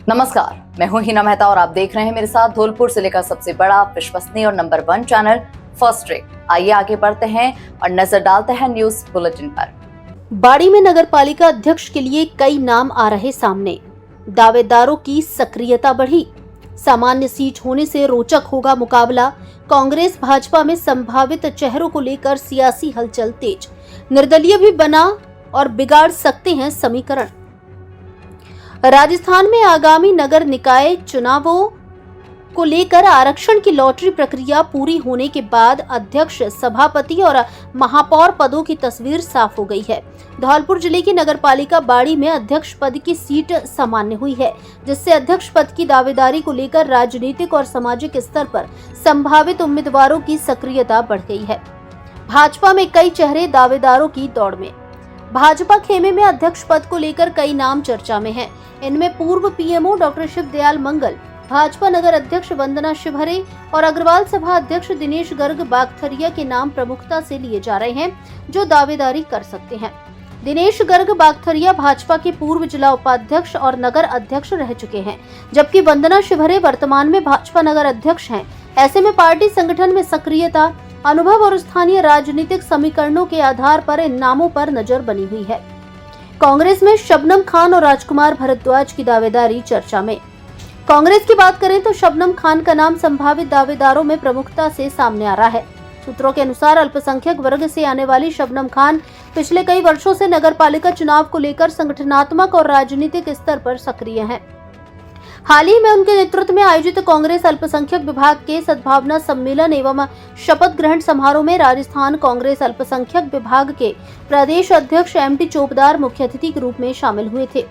नमस्कार, मैं हूं हिना मेहता और आप देख रहे हैं मेरे साथ धौलपुर जिले का सबसे बड़ा, विश्वसनीय और नंबर 1 चैनल फर्स्ट ट्रेक। आइए आगे बढ़ते हैं और नजर डालते हैं न्यूज बुलेटिन पर। बाड़ी में नगरपालिका अध्यक्ष के लिए कई नाम आ रहे सामने, दावेदारों की सक्रियता बढ़ी। सामान्य सीट होने से रोचक होगा मुकाबला। कांग्रेस भाजपा में संभावित चेहरों को लेकर सियासी हलचल तेज। निर्दलीय भी बना और बिगाड़ सकते हैं समीकरण। राजस्थान में आगामी नगर निकाय चुनावों को लेकर आरक्षण की लॉटरी प्रक्रिया पूरी होने के बाद अध्यक्ष, सभापति और महापौर पदों की तस्वीर साफ हो गई है। धौलपुर जिले की नगरपालिका बाड़ी में अध्यक्ष पद की सीट सामान्य हुई है, जिससे अध्यक्ष पद की दावेदारी को लेकर राजनीतिक और सामाजिक स्तर पर संभावित उम्मीदवारों की सक्रियता बढ़ गई है। भाजपा में कई चेहरे दावेदारों की दौड़ में। भाजपा खेमे में अध्यक्ष पद को लेकर कई नाम चर्चा में हैं। इनमें पूर्व पीएमओ डॉक्टर शिवदयाल मंगल, भाजपा नगर अध्यक्ष वंदना शिवहरे और अग्रवाल सभा अध्यक्ष दिनेश गर्ग बागथरिया के नाम प्रमुखता से लिए जा रहे हैं, जो दावेदारी कर सकते हैं। दिनेश गर्ग बागथरिया भाजपा के पूर्व जिला उपाध्यक्ष और नगर अध्यक्ष रह चुके हैं, जबकि वंदना शिवहरे वर्तमान में भाजपा नगर अध्यक्ष हैं। ऐसे में पार्टी संगठन में सक्रियता, अनुभव और स्थानीय राजनीतिक समीकरणों के आधार पर इन नामों पर नजर बनी हुई है। कांग्रेस में शबनम खान और राजकुमार भारद्वाज की दावेदारी चर्चा में। कांग्रेस की बात करें तो शबनम खान का नाम संभावित दावेदारों में प्रमुखता से सामने आ रहा है। सूत्रों के अनुसार अल्पसंख्यक वर्ग से आने वाली शबनम खान पिछले कई वर्षों से नगरपालिका चुनाव को लेकर संगठनात्मक और राजनीतिक स्तर पर सक्रिय हैं। हाल ही में उनके नेतृत्व में आयोजित कांग्रेस अल्पसंख्यक विभाग के सद्भावना सम्मेलन एवं शपथ ग्रहण समारोह में राजस्थान कांग्रेस अल्पसंख्यक विभाग के प्रदेश अध्यक्ष एमटी चोपदार मुख्य अतिथि के रूप में शामिल हुए थे।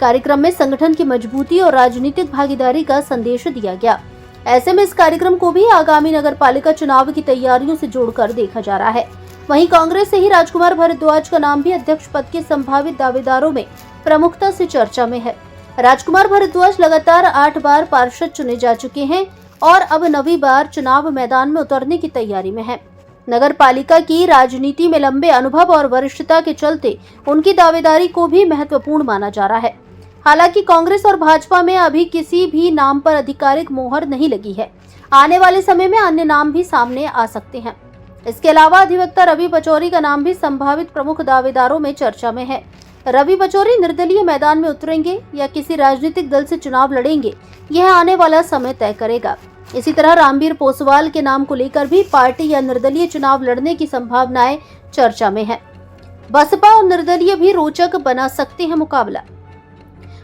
कार्यक्रम में संगठन की मजबूती और राजनीतिक भागीदारी का संदेश दिया गया। ऐसे में इस कार्यक्रम को भी आगामी नगरपालिका चुनाव की तैयारियों से जोड़कर देखा जा रहा है। वहीं कांग्रेस से ही राजकुमार भारद्वाज का नाम भी अध्यक्ष पद के संभावित दावेदारों में प्रमुखता से चर्चा में है। राजकुमार भारद्वाज लगातार 8 बार पार्षद चुने जा चुके हैं और अब 9वीं बार चुनाव मैदान में उतरने की तैयारी में हैं। नगरपालिका की राजनीति में लंबे अनुभव और वरिष्ठता के चलते उनकी दावेदारी को भी महत्वपूर्ण माना जा रहा है। हालांकि कांग्रेस और भाजपा में अभी किसी भी नाम पर आधिकारिक मोहर नहीं लगी है। आने वाले समय में अन्य नाम भी सामने आ सकते हैं। इसके अलावा अधिवक्ता रवि पचौरी का नाम भी संभावित प्रमुख दावेदारों में चर्चा में है। रवि पचौरी निर्दलीय मैदान में उतरेंगे या किसी राजनीतिक दल से चुनाव लड़ेंगे, यह आने वाला समय तय करेगा। इसी तरह रामवीर पोसवाल के नाम को लेकर भी पार्टी या निर्दलीय चुनाव लड़ने की संभावनाएं चर्चा में है। बसपा और निर्दलीय भी रोचक बना सकते हैं मुकाबला।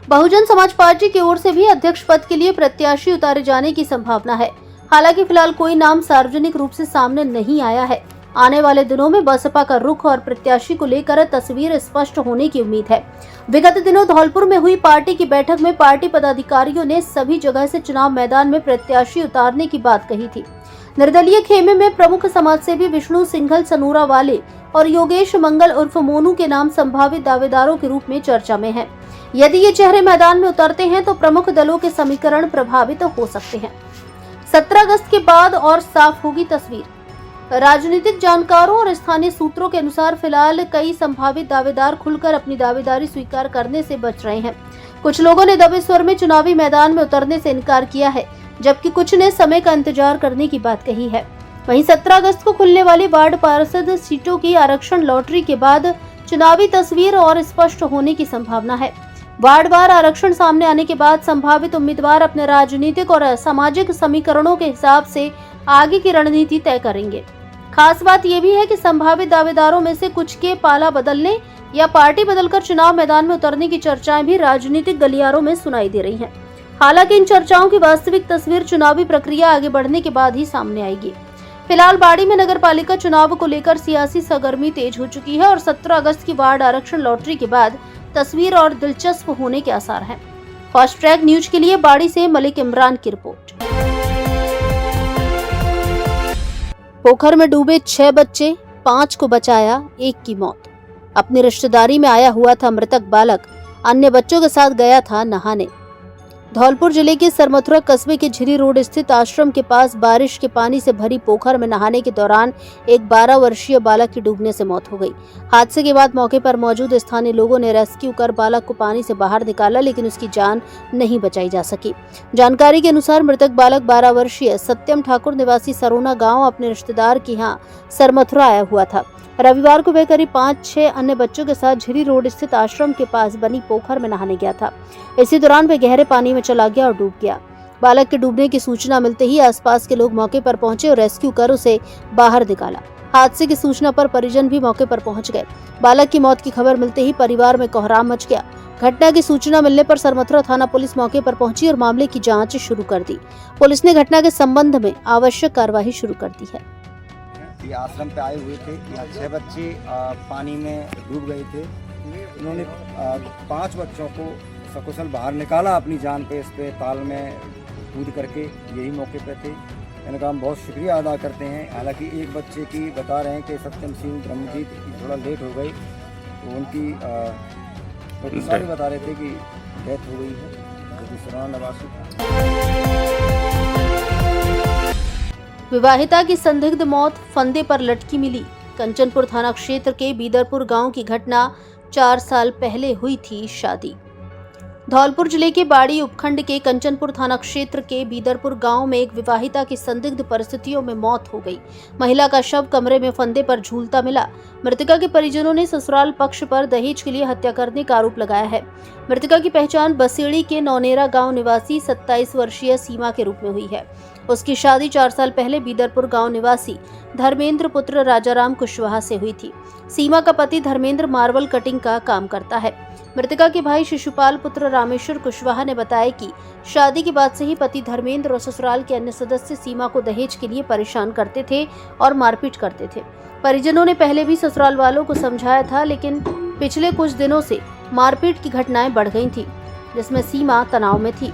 बहुजन समाज पार्टी की ओर से भी अध्यक्ष पद के लिए प्रत्याशी उतारे जाने की संभावना है। हालांकि फिलहाल कोई नाम सार्वजनिक रूप से सामने नहीं आया है। आने वाले दिनों में बसपा का रुख और प्रत्याशी को लेकर तस्वीर स्पष्ट होने की उम्मीद है। विगत दिनों धौलपुर में हुई पार्टी की बैठक में पार्टी पदाधिकारियों ने सभी जगह से चुनाव मैदान में प्रत्याशी उतारने की बात कही थी। निर्दलीय खेमे में प्रमुख समाजसेवी विष्णु सिंघल सनूरा वाले और योगेश मंगल उर्फ मोनू के नाम संभावित दावेदारों के रूप में चर्चा में है। यदि ये चेहरे मैदान में उतरते हैं तो प्रमुख दलों के समीकरण प्रभावित हो सकते हैं। 17 अगस्त के बाद और साफ होगी तस्वीर। राजनीतिक जानकारों और स्थानीय सूत्रों के अनुसार फिलहाल कई संभावित दावेदार खुलकर अपनी दावेदारी स्वीकार करने से बच रहे हैं। कुछ लोगों ने दबे स्वर में चुनावी मैदान में उतरने से इनकार किया है, जबकि कुछ ने समय का इंतजार करने की बात कही है। वहीं 17 अगस्त को खुलने वाली वार्ड पार्षद सीटों की आरक्षण लॉटरी के बाद चुनावी तस्वीर और स्पष्ट होने की संभावना है। वार्डवार आरक्षण सामने आने के बाद संभावित उम्मीदवार अपने राजनीतिक और सामाजिक समीकरणों के हिसाब से आगे की रणनीति तय करेंगे। खास बात यह भी है कि संभावित दावेदारों में से कुछ के पाला बदलने या पार्टी बदलकर चुनाव मैदान में उतरने की चर्चाएं भी राजनीतिक गलियारों में सुनाई दे रही हैं। हालांकि इन चर्चाओं की वास्तविक तस्वीर चुनावी प्रक्रिया आगे बढ़ने के बाद ही सामने आएगी। फिलहाल बाड़ी में नगरपालिका चुनाव को लेकर सियासी सरगर्मी तेज हो चुकी है और 17 अगस्त की वार्ड आरक्षण लॉटरी के बाद तस्वीर और दिलचस्प होने के आसार हैं। फास्ट ट्रैक न्यूज के लिए बाड़ी से मलिक इमरान की रिपोर्ट। पोखर में डूबे 6 बच्चे, 5 को बचाया, 1 की मौत। अपनी रिश्तेदारी में आया हुआ था मृतक बालक, अन्य बच्चों के साथ गया था नहाने। धौलपुर जिले के सरमथुरा कस्बे के झिरी रोड स्थित आश्रम के पास बारिश के पानी से भरी पोखर में नहाने के दौरान एक 12 वर्षीय बालक की डूबने से मौत हो गई। हादसे के बाद मौके पर मौजूद स्थानीय लोगों ने रेस्क्यू कर बालक को पानी से बाहर निकाला, लेकिन उसकी जान नहीं बचाई जा सकी। जानकारी के अनुसार मृतक बालक 12 वर्षीय सत्यम ठाकुर निवासी सरोना गाँव अपने रिश्तेदार के यहाँ सरमथुरा आया हुआ था। रविवार को वह करीब 5-6 अन्य बच्चों के साथ झिरी रोड स्थित आश्रम के पास बनी पोखर में नहाने गया था। इसी दौरान वह गहरे पानी में चला गया और डूब गया। बालक के डूबने की सूचना मिलते ही आसपास के लोग मौके पर पहुंचे और रेस्क्यू कर उसे बाहर निकाला। हादसे की सूचना पर परिजन भी मौके पर पहुंच गए। बालक की मौत की खबर मिलते ही परिवार में कोहराम मच गया। घटना की सूचना मिलने पर सरमथुरा थाना पुलिस मौके पर पहुंची और मामले की जाँच शुरू कर दी। पुलिस ने घटना के संबंध में आवश्यक कार्यवाही शुरू कर दी है। ये आश्रम पे आए हुए थे। यहाँ 6 बच्चे पानी में डूब गए थे। इन्होंने 5 बच्चों को सकुशल बाहर निकाला अपनी जान पे, इस पे ताल में कूद करके यही मौके पे थे। इनका हम बहुत शुक्रिया अदा करते हैं। हालांकि एक बच्चे की बता रहे हैं कि सत्यम सिंह ब्रह्मजीत की थोड़ा लेट हो गई, तो उनकी सारे बता रहे थे कि डेथ हो गई है, जो कि सरोना निवासी। विवाहिता की संदिग्ध मौत, फंदे पर लटकी मिली। कंचनपुर थाना क्षेत्र के बीदरपुर गांव की घटना। 4 साल पहले हुई थी शादी। धौलपुर जिले के बाड़ी उपखंड के कंचनपुर थाना क्षेत्र के बीदरपुर गांव में एक विवाहिता की संदिग्ध परिस्थितियों में मौत हो गई। महिला का शव कमरे में फंदे पर झूलता मिला। मृतका के परिजनों ने ससुराल पक्ष पर दहेज के लिए हत्या करने का आरोप लगाया है। मृतका की पहचान बसेड़ी के नौनेरा गांव निवासी 27 वर्षीय सीमा के रूप में हुई है। उसकी शादी 4 साल पहले बीदरपुर गांव निवासी धर्मेंद्र पुत्र राजाराम कुशवाहा से हुई थी। सीमा का पति धर्मेंद्र मार्बल कटिंग का काम करता है। मृतका के भाई शिशुपाल पुत्र रामेश्वर कुशवाहा ने बताया कि शादी के बाद से ही पति धर्मेंद्र और ससुराल के अन्य सदस्य सीमा को दहेज के लिए परेशान करते थे और मारपीट करते थे। परिजनों ने पहले भी ससुराल वालों को समझाया था, लेकिन पिछले कुछ दिनों से मारपीट की घटनाएं बढ़ गई थी, जिसमें सीमा तनाव में थी।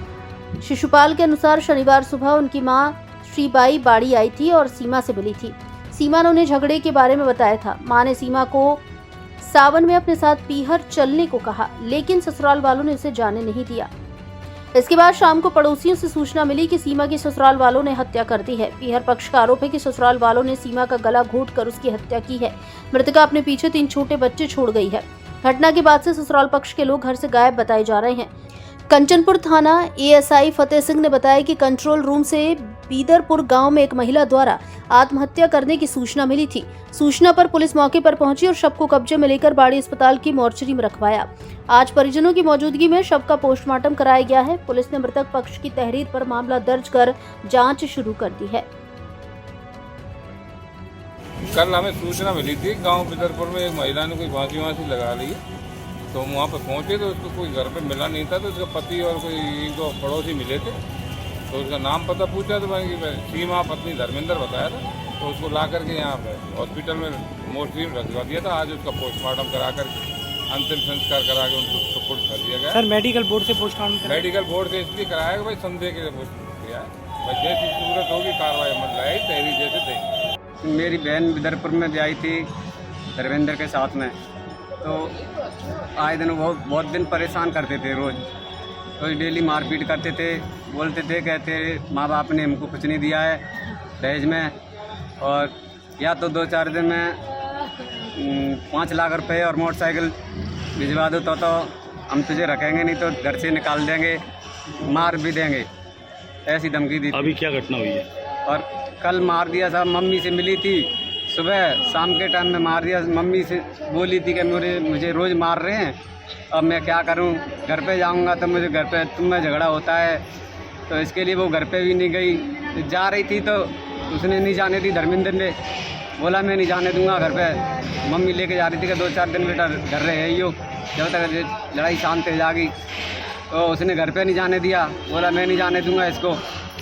शिशुपाल के अनुसार शनिवार सुबह उनकी मां श्रीबाई बाड़ी आई थी और सीमा से मिली थी। सीमा ने उन्हें झगड़े के बारे में बताया था। मां ने सीमा को सावन में अपने साथ पीहर चलने को कहा, लेकिन ससुराल वालों ने उसे जाने नहीं दिया। इसके बाद शाम को पड़ोसियों से सूचना मिली कि सीमा की ससुराल वालों ने हत्या कर दी है। पीहर पक्ष का आरोप है कि ससुराल वालों ने सीमा का गला घोंटकर उसकी हत्या की है। मृतका अपने पीछे 3 छोटे बच्चे छोड़ गई है। घटना के बाद से ससुराल पक्ष के लोग घर से गायब बताए जा रहे हैं। कंचनपुर थाना एएसआई फतेह सिंह ने बताया कि कंट्रोल रूम से बीदरपुर गांव में एक महिला द्वारा आत्महत्या करने की सूचना मिली थी। सूचना पर पुलिस मौके पर पहुंची और शव को कब्जे में लेकर बाड़ी अस्पताल की मोर्चरी में रखवाया। आज परिजनों की मौजूदगी में शव का पोस्टमार्टम कराया गया है। पुलिस ने मृतक पक्ष की तहरीर पर मामला दर्ज कर जांच शुरू कर दी है। कल हमें सूचना मिली थी गांव बीदरपुर में एक महिला ने कोई फांसी लगा ली है, तो वहाँ पर पहुँचे तो उसको कोई घर पे मिला नहीं था, तो उसका पति और कोई 2 पड़ोसी मिले थे, तो उसका नाम पता पूछा तो सीमा पत्नी धर्मेंद्र बताया था, तो उसको ला करके यहाँ पे हॉस्पिटल में मोर्चरी में रखवा दिया था। आज उसका पोस्टमार्टम करा कर अंतिम संस्कार करा के उनको सुपुर्द कर दिया गया। सर मेडिकल बोर्ड से पोस्टमार्टम मेडिकल बोर्ड से इसलिए कराया कि भाई संदेह के किया है, भाई जैसी जरूरत होगी कार्रवाई अमल लाए तहरीर जैसे देंगे। मेरी बहन बीदरपुर में भी आई थी धर्मेंद्र के साथ में, तो आए दिन वो बहुत दिन परेशान करते थे। रोज़ डेली मारपीट करते थे, बोलते थे, कहते माँ बाप ने हमको कुछ नहीं दिया है दहेज में, और या तो 2-4 दिन में 5 लाख रुपए और मोटरसाइकिल भिजवा दो तो हम तुझे रखेंगे, नहीं तो घर से निकाल देंगे, मार भी देंगे, ऐसी धमकी दी। अभी क्या घटना हुई है? और कल मार दिया साहब। मम्मी से मिली थी सुबह, शाम के टाइम में मार दिया। मम्मी से बोली थी कि मुझे रोज़ मार रहे हैं, अब मैं क्या करूं, घर पे जाऊंगा तो मुझे घर पे तुम में झगड़ा होता है, तो इसके लिए वो घर पे भी नहीं गई। जा रही थी तो उसने नहीं जाने दी, धर्मेंद्र ने बोला मैं नहीं जाने दूंगा घर पे। मम्मी लेके जा रही थी कि 2-4 दिन बेटा घर रहे ही, जब तक लड़ाई शांत हो जाएगी, तो उसने घर पे नहीं जाने दिया, बोला मैं नहीं जाने दूंगा इसको।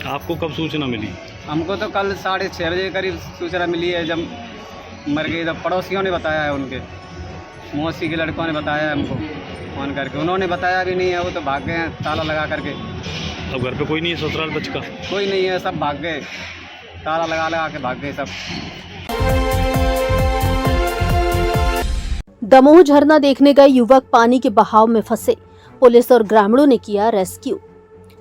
आपको कब सूचना मिली? हमको तो कल 6:30 बजे करीब सूचना मिली है, जब मर गई तो पड़ोसियों ने बताया है, उनके मौसी के लड़कों ने बताया है हमको फ़ोन करके। उन्होंने बताया भी नहीं है, वो तो भाग गए हैं ताला लगा करके। अब घर पे कोई नहीं है ससुराल बच का? कोई नहीं है, सब भाग गए, ताला लगा के भाग गए सब। दमोह झरना देखने गए युवक पानी के बहाव में फंसे। पुलिस और ग्रामीणों ने किया रेस्क्यू।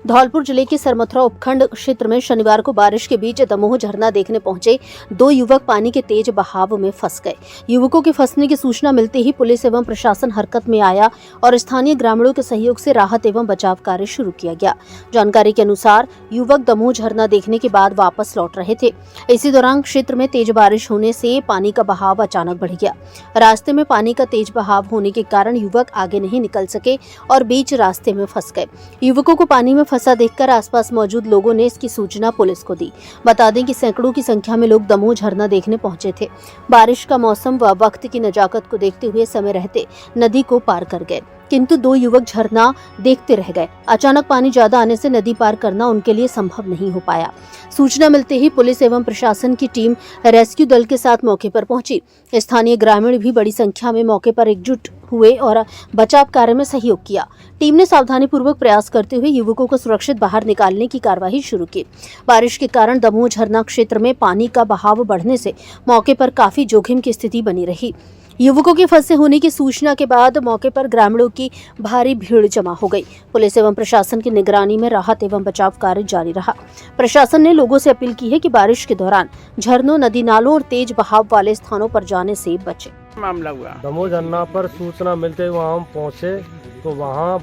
धौलपुर जिले के सरमथुरा उपखंड क्षेत्र में शनिवार को बारिश के बीच दमोह झरना देखने पहुंचे 2 युवक पानी के तेज बहाव में फंस गए। युवकों के फंसने की सूचना मिलते ही पुलिस एवं प्रशासन हरकत में आया और स्थानीय ग्रामीणों के सहयोग से राहत एवं बचाव कार्य शुरू किया गया। जानकारी के अनुसार युवक दमोह झरना देखने के बाद वापस लौट रहे थे। इसी दौरान क्षेत्र में तेज बारिश होने से पानी का बहाव अचानक बढ़ गया। रास्ते में पानी का तेज बहाव होने के कारण युवक आगे नहीं निकल सके और बीच रास्ते में फंस गए। युवकों को पानी में फंसा देखकर आसपास मौजूद लोगों ने इसकी सूचना पुलिस को दी। बता दें कि सैकड़ों की संख्या में लोग दमोह झरना देखने पहुंचे थे। बारिश का मौसम व वक्त की नजाकत को देखते हुए समय रहते नदी को पार कर गए, किंतु 2 युवक झरना देखते रह गए। अचानक पानी ज्यादा आने से नदी पार करना उनके लिए संभव नहीं हो पाया। सूचना मिलते ही पुलिस एवं प्रशासन की टीम रेस्क्यू दल के साथ मौके पर पहुंची। स्थानीय ग्रामीण भी बड़ी संख्या में मौके पर एकजुट हुए और बचाव कार्य में सहयोग किया। टीम ने सावधानीपूर्वक प्रयास करते हुए युवकों को सुरक्षित बाहर निकालने की कार्रवाई शुरू की। बारिश के कारण दमोह झरना क्षेत्र में पानी का बहाव बढ़ने से मौके पर काफी जोखिम की स्थिति बनी रही। युवकों के फंसे होने की सूचना के बाद मौके पर ग्रामीणों की भारी भीड़ जमा हो गई। पुलिस एवं प्रशासन की निगरानी में राहत एवं बचाव कार्य जारी रहा। प्रशासन ने लोगों से अपील की है कि बारिश के दौरान झरनों, नदी नालों और तेज बहाव वाले स्थानों पर जाने से बचें। मामला हुआ दमोह झरना पर सूचना मिलते ही वहाँ हम पहुँचे तो वहाँ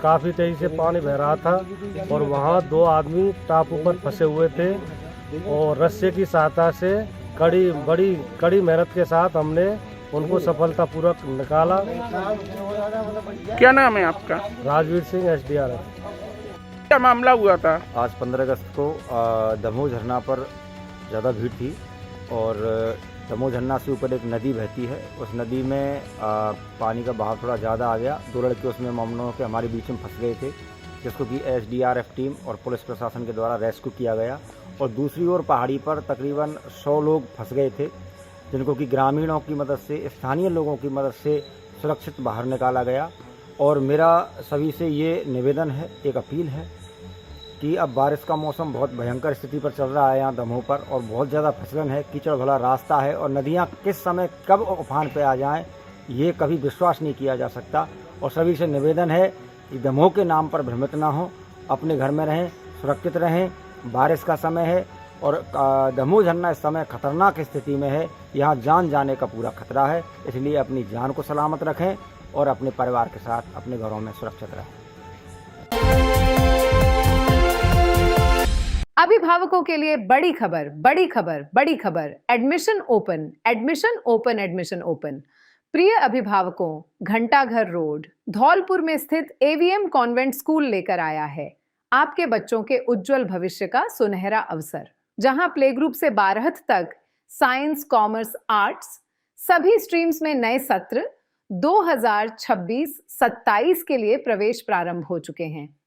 काफी तेजी से पानी बह रहा था और वहाँ 2 आदमी टापू पर फंसे हुए थे और रस्से की सहायता से कड़ी मेहनत के साथ हमने उनको सफलतापूर्वक निकाला। क्या नाम है आपका? राजवीर सिंह SDRF। क्या मामला हुआ था? आज 15 अगस्त को दमोह झरना पर ज़्यादा भीड़ थी और दमोह झरना से ऊपर एक नदी बहती है। उस नदी में पानी का बहाव थोड़ा ज़्यादा आ गया। 2 लड़के उसमें मामलों के हमारे बीच में फंस गए थे, जिसको कि SDRF टीम और पुलिस प्रशासन के द्वारा रेस्क्यू किया गया। और दूसरी ओर पहाड़ी पर तकरीबन 100 लोग फंस गए थे, जिनको कि ग्रामीणों की मदद से, स्थानीय लोगों की मदद से सुरक्षित बाहर निकाला गया। और मेरा सभी से ये निवेदन है, एक अपील है कि अब बारिश का मौसम बहुत भयंकर स्थिति पर चल रहा है यहाँ दमोह पर और बहुत ज़्यादा फिसलन है, कीचड़ भरा रास्ता है और नदियाँ किस समय कब उफान पे आ जाएं ये कभी विश्वास नहीं किया जा सकता। और सभी से निवेदन है कि दमोह के नाम पर भ्रमित ना हो, अपने घर में रहें, सुरक्षित रहें। बारिश का समय है और दमोह झरना इस समय खतरनाक स्थिति में है, यहाँ जान जाने का पूरा खतरा है। इसलिए अपनी जान को सलामत रखें और अपने परिवार के साथ अपने घरों में सुरक्षित रहें। अभिभावकों के लिए बड़ी खबर, बड़ी खबर, बड़ी खबर। Admission open, admission open, admission open. प्रिय अभिभावकों, घंटाघर रोड धौलपुर में स्थित AVM कॉन्वेंट स्कूल लेकर आया है आपके बच्चों के उज्जवल भविष्य का सुनहरा अवसर, जहां प्ले ग्रुप से 12th तक साइंस, कॉमर्स, आर्ट्स सभी स्ट्रीम्स में नए सत्र 2026-27 के लिए प्रवेश प्रारंभ हो चुके हैं।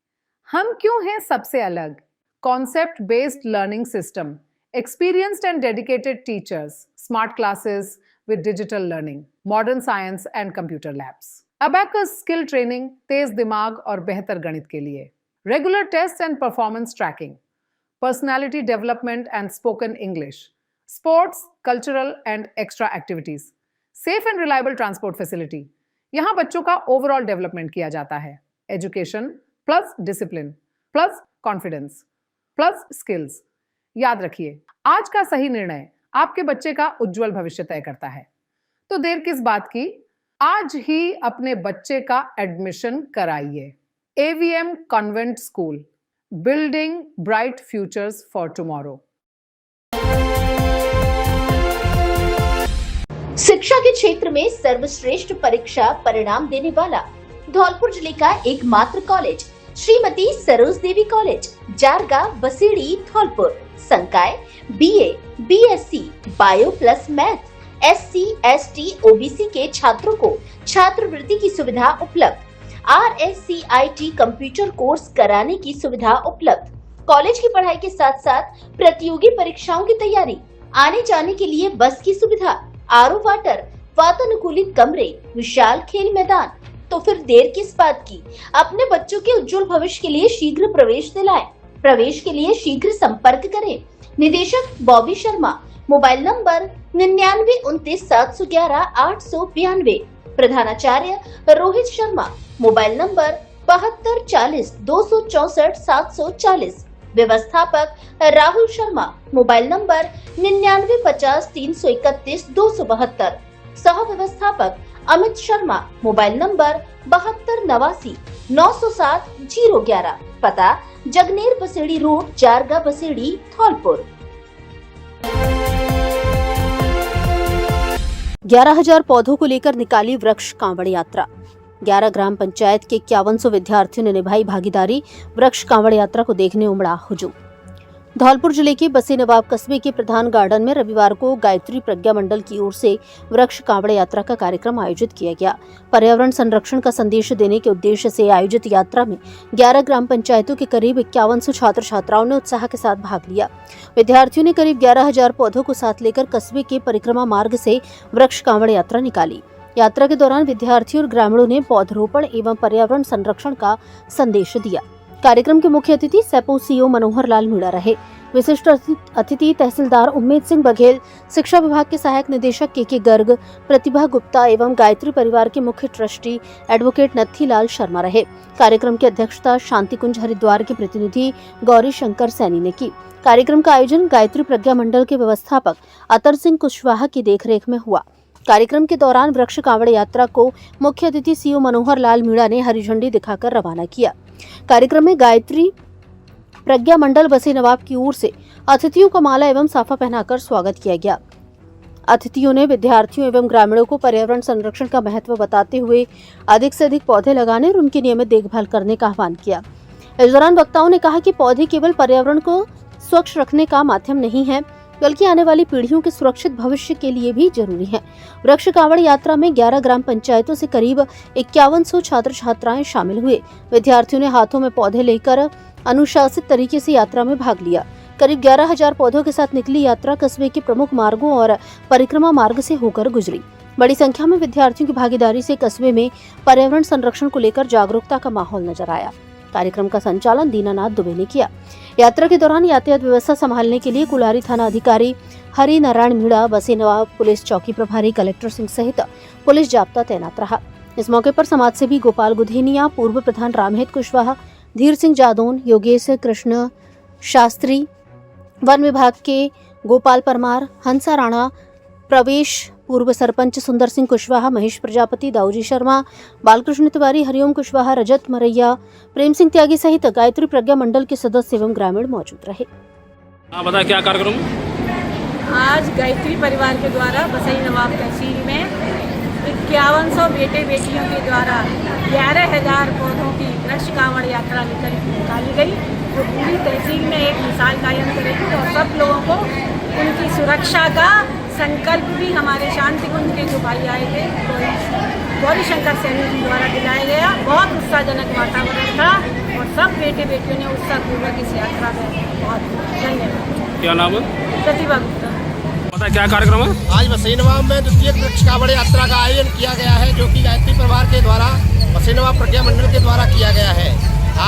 हम क्यों हैं सबसे अलग? Concept based learning system, experienced and dedicated teachers, smart classes with digital learning, modern science and computer labs, abacus skill training, तेज दिमाग और बेहतर गणित के लिए, regular tests and performance tracking, personality development and spoken English, sports, cultural and extra activities, safe and reliable transport facility। यहाँ बच्चों का overall development किया जाता है। Education plus discipline plus confidence plus skills. याद रखिए, आज का सही निर्णय आपके बच्चे का उज्जवल भविष्य तय करता है। तो देर किस बात की, आज ही अपने बच्चे का एडमिशन कराइए। AVM convent school, building bright futures for tomorrow. शिक्षा के क्षेत्र में सर्वश्रेष्ठ परीक्षा परिणाम देने वाला धौलपुर जिले का एकमात्र कॉलेज श्रीमती सरोज देवी कॉलेज, जारगा, बसेड़ी, धौलपुर। संकाय BA, BSc, bio plus math, SC, ST, OBC के छात्रों को छात्रवृत्ति की सुविधा उपलब्ध। RSCIT कंप्यूटर कोर्स कराने की सुविधा उपलब्ध। कॉलेज की पढ़ाई के साथ साथ प्रतियोगी परीक्षाओं की तैयारी, आने जाने के लिए बस की सुविधा, RO वाटर, वातानुकूलित कमरे, विशाल खेल मैदान। तो फिर देर किस बात की, अपने बच्चों के उज्जवल भविष्य के लिए शीघ्र प्रवेश दिलाएं। प्रवेश के लिए शीघ्र संपर्क करें। निदेशक बॉबी शर्मा, मोबाइल नंबर 9929711892। प्रधानाचार्य रोहित शर्मा, मोबाइल नंबर 7240 264 740। व्यवस्थापक राहुल शर्मा। Mobile number 9950 331 272। सह व्यवस्थापक अमित शर्मा। Mobile number 7289 907 011। पता जगनेर बसेड़ी रोड, जारगा बसेड़ी, धौलपुर। 11,000 पौधों को लेकर निकाली वृक्ष कांवड़ यात्रा। 11 ग्राम पंचायत के 5100 विद्यार्थियों ने निभाई भागीदारी। वृक्ष कांवड़ यात्रा को देखने उमड़ा हुजूम। धौलपुर जिले के बसे नवाब कस्बे के प्रधान गार्डन में रविवार को गायत्री प्रज्ञा मंडल की ओर से वृक्ष कांवड़ यात्रा का कार्यक्रम आयोजित किया गया। पर्यावरण संरक्षण का संदेश देने के उद्देश्य से आयोजित यात्रा में 11 ग्राम पंचायतों के करीब 5100 छात्र छात्राओं ने उत्साह के साथ भाग लिया। विद्यार्थियों ने करीब 11,000 पौधों को साथ लेकर कस्बे के परिक्रमा मार्ग से वृक्ष कांवड़ यात्रा निकाली। यात्रा के दौरान विद्यार्थियों और ग्रामीणों ने पौधरोपण एवं पर्यावरण संरक्षण का संदेश दिया। कार्यक्रम के मुख्य अतिथि सेपो सीओ मनोहर लाल मीणा रहे। विशिष्ट अतिथि तहसीलदार उम्मेद सिंह बघेल, शिक्षा विभाग के सहायक निदेशक के गर्ग, प्रतिभा गुप्ता एवं गायत्री परिवार के मुख्य ट्रस्टी एडवोकेट नत्थी लाल शर्मा रहे। कार्यक्रम की अध्यक्षता शांति कुंज हरिद्वार के प्रतिनिधि गौरी शंकर सैनी ने की। कार्यक्रम का आयोजन गायत्री प्रज्ञा मंडल के व्यवस्थापक अतर सिंह कुशवाहा की देखरेख में हुआ। कार्यक्रम के दौरान वृक्ष कांवड़ यात्रा को मुख्य अतिथि सीओ मनोहर लाल मीणा ने हरी झंडी दिखाकर रवाना किया। कार्यक्रम में गायत्री प्रज्ञा मंडल बसे नवाब की ओर से अतिथियों को माला एवं साफा पहनाकर स्वागत किया गया। अतिथियों ने विद्यार्थियों एवं ग्रामीणों को पर्यावरण संरक्षण का महत्व बताते हुए अधिक से अधिक पौधे लगाने और उनकी नियमित देखभाल करने का आह्वान किया। इस दौरान वक्ताओं ने कहा कि पौधे केवल पर्यावरण को स्वच्छ रखने का माध्यम नहीं है, बल्कि आने वाली पीढ़ियों के सुरक्षित भविष्य के लिए भी जरूरी है। वृक्ष कांवड़ यात्रा में 11 ग्राम पंचायतों से करीब 5100 छात्र छात्राएं शामिल हुए। विद्यार्थियों ने हाथों में पौधे लेकर अनुशासित तरीके से यात्रा में भाग लिया। करीब 11,000 पौधों के साथ निकली यात्रा कस्बे के प्रमुख मार्गों और परिक्रमा मार्ग से होकर गुजरी। बड़ी संख्या में विद्यार्थियों की भागीदारी से कस्बे में पर्यावरण संरक्षण को लेकर जागरूकता का माहौल नजर आया। कार्यक्रम का संचालन दीनानाथ दुबे ने किया। यात्रा के दौरान यातायात व्यवस्था संभालने के लिए कुलारी थाना अधिकारी हरि नारायण मीणा, बसे नवाब पुलिस चौकी प्रभारी कलेक्टर सिंह सहित पुलिस जाब्ता तैनात रहा। इस मौके पर समाजसेवी गोपाल गुधेनिया, पूर्व प्रधान रामहेत कुशवाहा, धीर सिंह जादौन, योगेश कृष्ण शास्त्री, वन विभाग के गोपाल परमार, हंसा राणा, प्रवेश, पूर्व सरपंच सुंदर सिंह कुशवाहा, महेश प्रजापति, दाऊजी शर्मा, बालकृष्ण तिवारी, हरिओम कुशवाहा, रजत मरैया, प्रेम सिंह त्यागी सहित गायत्री प्रज्ञा मंडल के सदस्य एवं ग्रामीण मौजूद रहे। आप बताएं क्या कार्यक्रम? आज गायत्री परिवार के द्वारा बसई नवाब तहसील में 5100 बेटे बेटियों के द्वारा 11,000 पौधों की वृक्ष कांवड़ यात्रा निकाली गई, जो पूरी तहसील में एक मिसाल कायम करेगी और सब लोगों को उनकी सुरक्षा का संकल्प भी हमारे शांति कुंज के जो भाई आए थे गौरी शंकर सैनी जी द्वारा दिलाया गया। बहुत उत्साहजनक वातावरण था और सब बेटे बेटियों ने उत्साहपूर्वक इस यात्रा में बहुत धन्यवाद। क्या नाम है? प्रतिभा गुप्ता। पता क्या कार्यक्रम है? आज बसई नवाब में द्वितीय वृक्ष कांवड़ यात्रा का आयोजन किया गया है, जो कि गायत्री परिवार के द्वारा बसई नवाब प्रज्ञा मंडल के द्वारा किया गया है।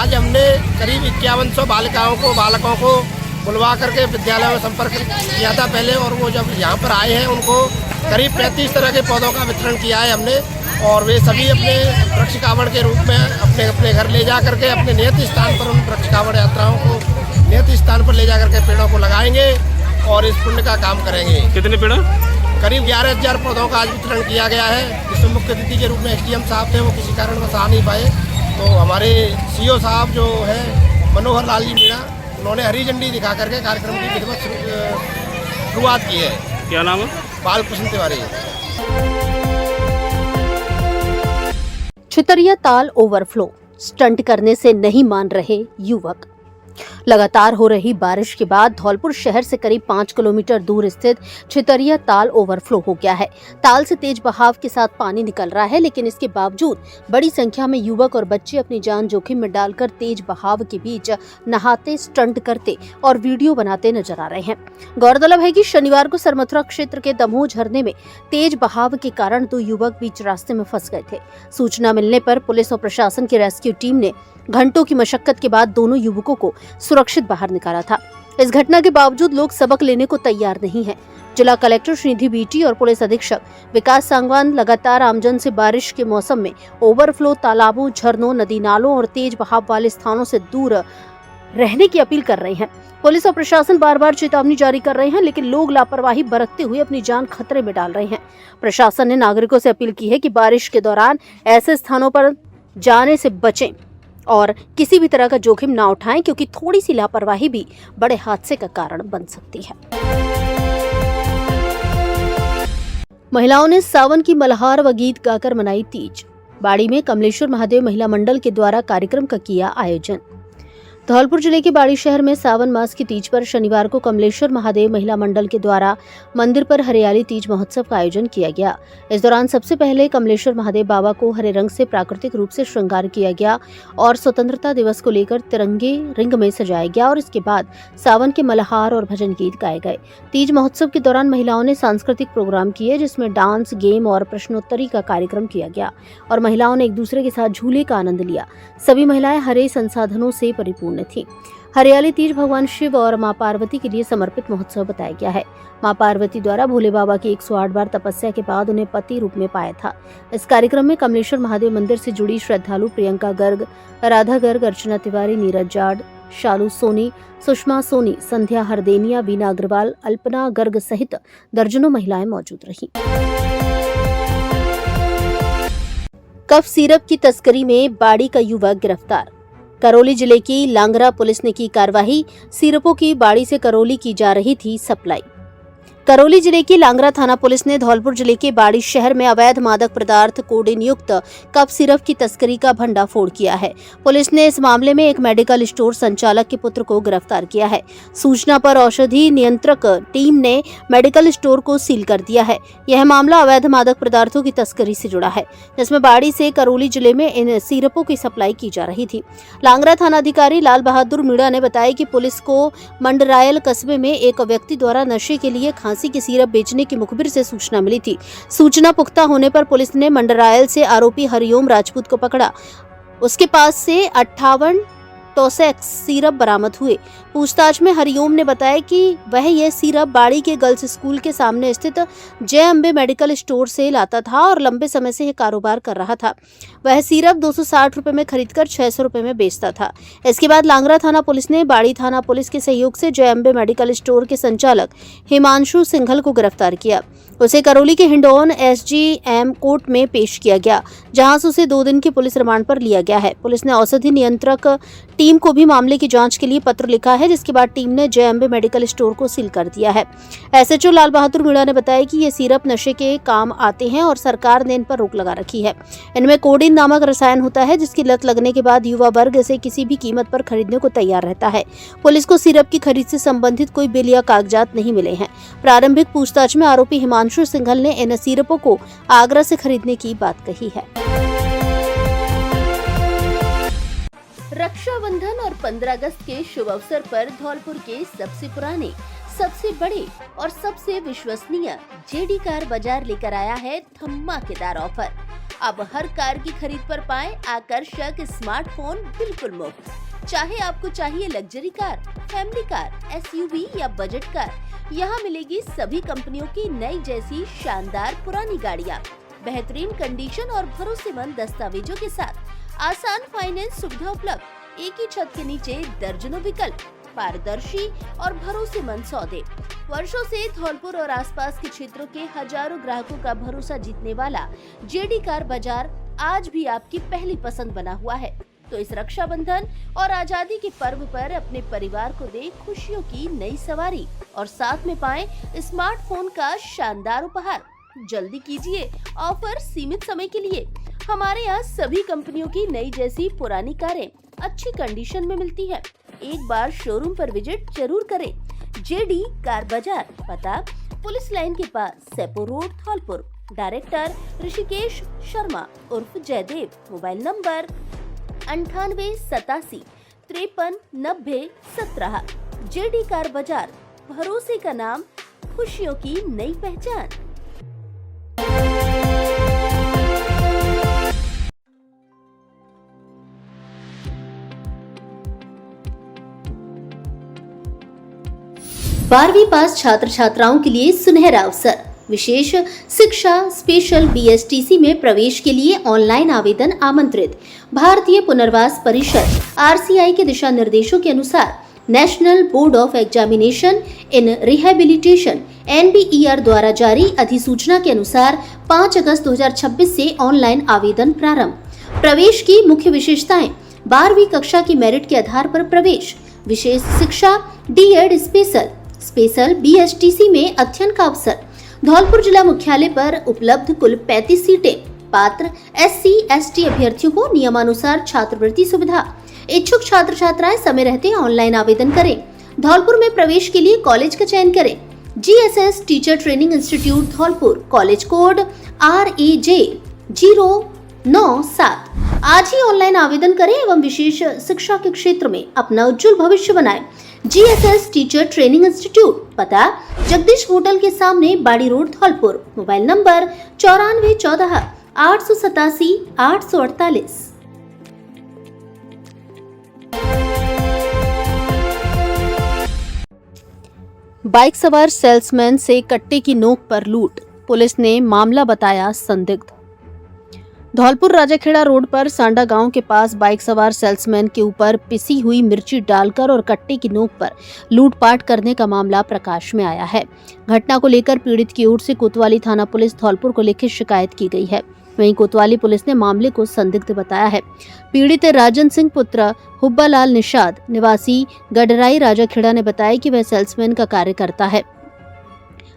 आज हमने करीब 5100 बालकों को बुलवा करके विद्यालय में संपर्क किया था पहले, और वो जब यहाँ पर आए हैं उनको करीब 35 तरह के पौधों का वितरण किया है हमने, और वे सभी अपने वृक्ष कांवड़ के रूप में अपने अपने घर ले जा करके अपने नियत स्थान पर उन वृक्ष कांवड़ यात्राओं को नियत स्थान पर ले जा करके पेड़ों को लगाएंगे और इस पुण्य का काम करेंगे। कितने पेड़? करीब 11,000 पौधों का आज वितरण किया गया है, जिसमें मुख्य अतिथि के रूप में SDM साहब थे, वो किसी कारणवश आ नहीं पाए, तो हमारे CO साहब जो है मनोहर लाल जी मीणा, उन्होंने हरी झंडी दिखा करके कार्यक्रम की विधिवत शुरुआत की है। क्या नाम है? बालकृष्ण तिवारी। छितरिया ताल ओवरफ्लो, स्टंट करने से नहीं मान रहे युवक। लगातार हो रही बारिश के बाद धौलपुर शहर से करीब 5 किलोमीटर दूर स्थित छितरिया ताल ओवरफ्लो हो गया है। ताल से तेज बहाव के साथ पानी निकल रहा है, लेकिन इसके बावजूद बड़ी संख्या में युवक और बच्चे अपनी जान जोखिम में डालकर तेज बहाव के बीच नहाते, स्टंट करते और वीडियो बनाते नजर आ रहे हैं। गौरतलब है कि शनिवार को सरमथुरा क्षेत्र के दमोह झरने में तेज बहाव के कारण 2 युवक बीच रास्ते में फंस गए थे। सूचना मिलने पर पुलिस और प्रशासन की रेस्क्यू टीम ने घंटों की मशक्कत के बाद दोनों युवकों को सुरक्षित बाहर निकाला था। इस घटना के बावजूद लोग सबक लेने को तैयार नहीं हैं। जिला कलेक्टर श्रीनिधि बीटी और पुलिस अधीक्षक विकास सांगवान लगातार आमजन से बारिश के मौसम में ओवरफ्लो तालाबों, झरनों, नदी नालों और तेज बहाव वाले स्थानों से दूर रहने की अपील कर रहे हैं। पुलिस और प्रशासन बार बार चेतावनी जारी कर रहे हैं, लेकिन लोग लापरवाही बरतते हुए अपनी जान खतरे में डाल रहे हैं। प्रशासन ने नागरिकों से अपील की है कि बारिश के दौरान ऐसे स्थानों पर जाने से बचें और किसी भी तरह का जोखिम ना उठाएं, क्योंकि थोड़ी सी लापरवाही भी बड़े हादसे का कारण बन सकती है। महिलाओं ने सावन की मल्हार व गीत गाकर मनाई तीज। बाड़ी में कमलेश्वर महादेव महिला मंडल के द्वारा कार्यक्रम का किया आयोजन। धौलपुर जिले के बाड़ी शहर में सावन मास की तीज पर शनिवार को कमलेश्वर महादेव महिला मंडल के द्वारा मंदिर पर हरियाली तीज महोत्सव का आयोजन किया गया। इस दौरान सबसे पहले कमलेश्वर महादेव बाबा को हरे रंग से प्राकृतिक रूप से श्रृंगार किया गया और स्वतंत्रता दिवस को लेकर तिरंगे रिंग में सजाया गया और इसके बाद सावन के मल्हार और भजन गीत गाए गए। तीज महोत्सव के दौरान महिलाओं ने सांस्कृतिक प्रोग्राम किए, जिसमें डांस, गेम और प्रश्नोत्तरी का कार्यक्रम किया गया और महिलाओं ने एक दूसरे के साथ झूले का आनंद लिया। सभी महिलाएं हरे संसाधनों से परिपूर्ण थी। हरियाली तीज भगवान शिव और मां पार्वती के लिए समर्पित महोत्सव बताया गया है। मां पार्वती द्वारा भोले बाबा की 108 बार तपस्या के बाद उन्हें पति रूप में पाया था। इस कार्यक्रम में कमलेश्वर महादेव मंदिर से जुड़ी श्रद्धालु प्रियंका गर्ग, राधा गर्ग, अर्चना तिवारी, नीरज जाट, शालू सोनी, सुषमा सोनी, संध्या हरदेनिया, वीना अग्रवाल, अल्पना गर्ग सहित दर्जनों महिलाएं मौजूद रहीं। कफ सिरप की तस्करी में बाड़ी का युवक गिरफ्तार। करौली जिले की लांगरा पुलिस ने की कार्रवाई। सिरपों की बाड़ी से करौली की जा रही थी सप्लाई। करौली जिले की लांगरा थाना पुलिस ने धौलपुर जिले के बाड़ी शहर में अवैध मादक पदार्थ कोडेन युक्त कप सिरप की तस्करी का भंडाफोड़ किया है। पुलिस ने इस मामले में एक मेडिकल स्टोर संचालक के पुत्र को गिरफ्तार किया है। सूचना पर औषधि नियंत्रक टीम ने मेडिकल स्टोर को सील कर दिया है। यह मामला अवैध मादक पदार्थों की तस्करी से जुड़ा है, जिसमें बाड़ी से करौली जिले में इन सिरपों की सप्लाई की जा रही थी। लांगरा थाना अधिकारी लाल बहादुर मीणा ने बताया कि पुलिस को मंडरायल कस्बे में एक व्यक्ति द्वारा नशे के लिए खांसी की सिरप बेचने की मुखबिर से सूचना मिली थी। सूचना पुख्ता होने पर पुलिस ने मंडरायल से आरोपी हरिओम राजपूत को पकड़ा। उसके पास से 58 टोसेक्स सिरप बरामद हुए। पूछताछ में हरिओम ने बताया कि वह यह सिरप बाड़ी के गर्ल्स स्कूल के सामने स्थित जय अम्बे मेडिकल स्टोर से लाता था और लंबे समय से यह कारोबार कर रहा था। वह सिरप 260 रुपए में खरीदकर 600 रुपए में बेचता था। इसके बाद लांगरा थाना पुलिस ने बाड़ी थाना पुलिस के सहयोग से जय अम्बे मेडिकल स्टोर के संचालक हिमांशु सिंघल को गिरफ्तार किया। उसे करौली के हिंडौन SGM कोर्ट में पेश किया गया, जहां से उसे 2 दिन की पुलिस रिमांड पर लिया गया है। पुलिस ने औषधि नियंत्रक टीम को भी मामले की जांच के लिए पत्र लिखा है, जिसके बाद टीम ने जय अम्बे मेडिकल स्टोर को सील कर दिया है। SHO लाल बहादुर मीणा ने बताया कि ये सिरप नशे के काम आते हैं और सरकार ने इन पर रोक लगा रखी है। इनमें कोडेन नामक रसायन होता है, जिसकी लत लगने के बाद युवा वर्ग इसे किसी भी कीमत पर खरीदने को तैयार रहता है। पुलिस को सिरप की खरीद से संबंधित कोई बिल या कागजात नहीं मिले हैं। प्रारंभिक पूछताछ में आरोपी हिमांशु सिंघल ने इन सिरपों को आगरा से खरीदने की बात कही है। रक्षाबंधन और 15 अगस्त के शुभ अवसर पर धौलपुर के सबसे पुराने, सबसे बड़े और सबसे विश्वसनीय जेडी कार बाजार लेकर आया है धमाकेदार ऑफर। अब हर कार की खरीद पर पाएं आकर्षक स्मार्टफोन बिल्कुल मुफ्त। चाहे आपको चाहिए luxury car, family car, SUV या बजट कार, यहाँ मिलेगी सभी कंपनियों की नई जैसी शानदार पुरानी गाड़ियाँ, बेहतरीन कंडीशन और भरोसेमंद दस्तावेजों के साथ। आसान फाइनेंस सुविधा उपलब्ध। एक ही छत के नीचे दर्जनों विकल्प, पारदर्शी और भरोसेमंद सौदे। वर्षों से धौलपुर और आसपास के क्षेत्रों के हजारों ग्राहकों का भरोसा जीतने वाला जेडी कार बाजार आज भी आपकी पहली पसंद बना हुआ है। तो इस रक्षाबंधन और आजादी के पर्व पर अपने परिवार को दे खुशियों की नई सवारी और साथ में पाएं स्मार्टफोन का शानदार उपहार। जल्दी कीजिए, ऑफर सीमित समय के लिए। हमारे यहाँ सभी कंपनियों की नई जैसी पुरानी कारें अच्छी कंडीशन में मिलती है। एक बार शोरूम पर विजिट जरूर करें। जेडी कार बाजार, पता पुलिस लाइन के पास, सेपो रोड, धौलपुर। डायरेक्टर ऋषिकेश शर्मा उर्फ Jaidev. Mobile number 9887 53 90 17। JD car बाजार, भरोसे का नाम, खुशियों की नई पहचान। 12वीं पास छात्र छात्राओं के लिए सुनहरा अवसर। विशेष शिक्षा स्पेशल बीएसटीसी में प्रवेश के लिए ऑनलाइन आवेदन आमंत्रित। भारतीय पुनर्वास परिषद आरसीआई के दिशा निर्देशों के अनुसार national board of examination in rehabilitation NBER द्वारा जारी अधिसूचना के अनुसार 5 अगस्त 2026 से ऑनलाइन आवेदन प्रारंभ। प्रवेश की मुख्य विशेषताएं: 12वीं कक्षा की मेरिट के आधार पर प्रवेश, विशेष शिक्षा D.Ed स्पेशल BSTC में अध्ययन का अवसर। धौलपुर जिला मुख्यालय पर उपलब्ध कुल 35 सीटें। पात्र SC/ST अभ्यर्थियों को नियमानुसार छात्रवृत्ति सुविधा। इच्छुक छात्र छात्राएं समय रहते ऑनलाइन आवेदन करें। धौलपुर में प्रवेश के लिए कॉलेज का चयन करें। GSS teacher training institute Dholpur, college code RAJ 097। आज ही ऑनलाइन आवेदन करें एवं विशेष शिक्षा के क्षेत्र में अपना उज्जवल भविष्य बनाएं। GSS टीचर ट्रेनिंग इंस्टीट्यूट, पता जगदीश होटल के सामने, बाड़ी road, Dholpur. Mobile number 9414 887 848। Bike सवार सेल्समैन से कट्टे की नोक पर लूट, पुलिस ने मामला बताया संदिग्ध। धौलपुर राजाखेड़ा रोड पर सांडा गांव के पास बाइक सवार सेल्समैन के ऊपर पिसी हुई मिर्ची डालकर और कट्टे की नोक पर लूटपाट करने का मामला प्रकाश में आया है। घटना को लेकर पीड़ित की ओर से कोतवाली थाना पुलिस धौलपुर को लिखित शिकायत की गई है। वहीं कोतवाली पुलिस ने मामले को संदिग्ध बताया है। पीड़ित राजन सिंह पुत्र हुब्बालाल निषाद निवासी गडराई राजाखेड़ा ने बताया कि वह सेल्समैन का कार्य करता है।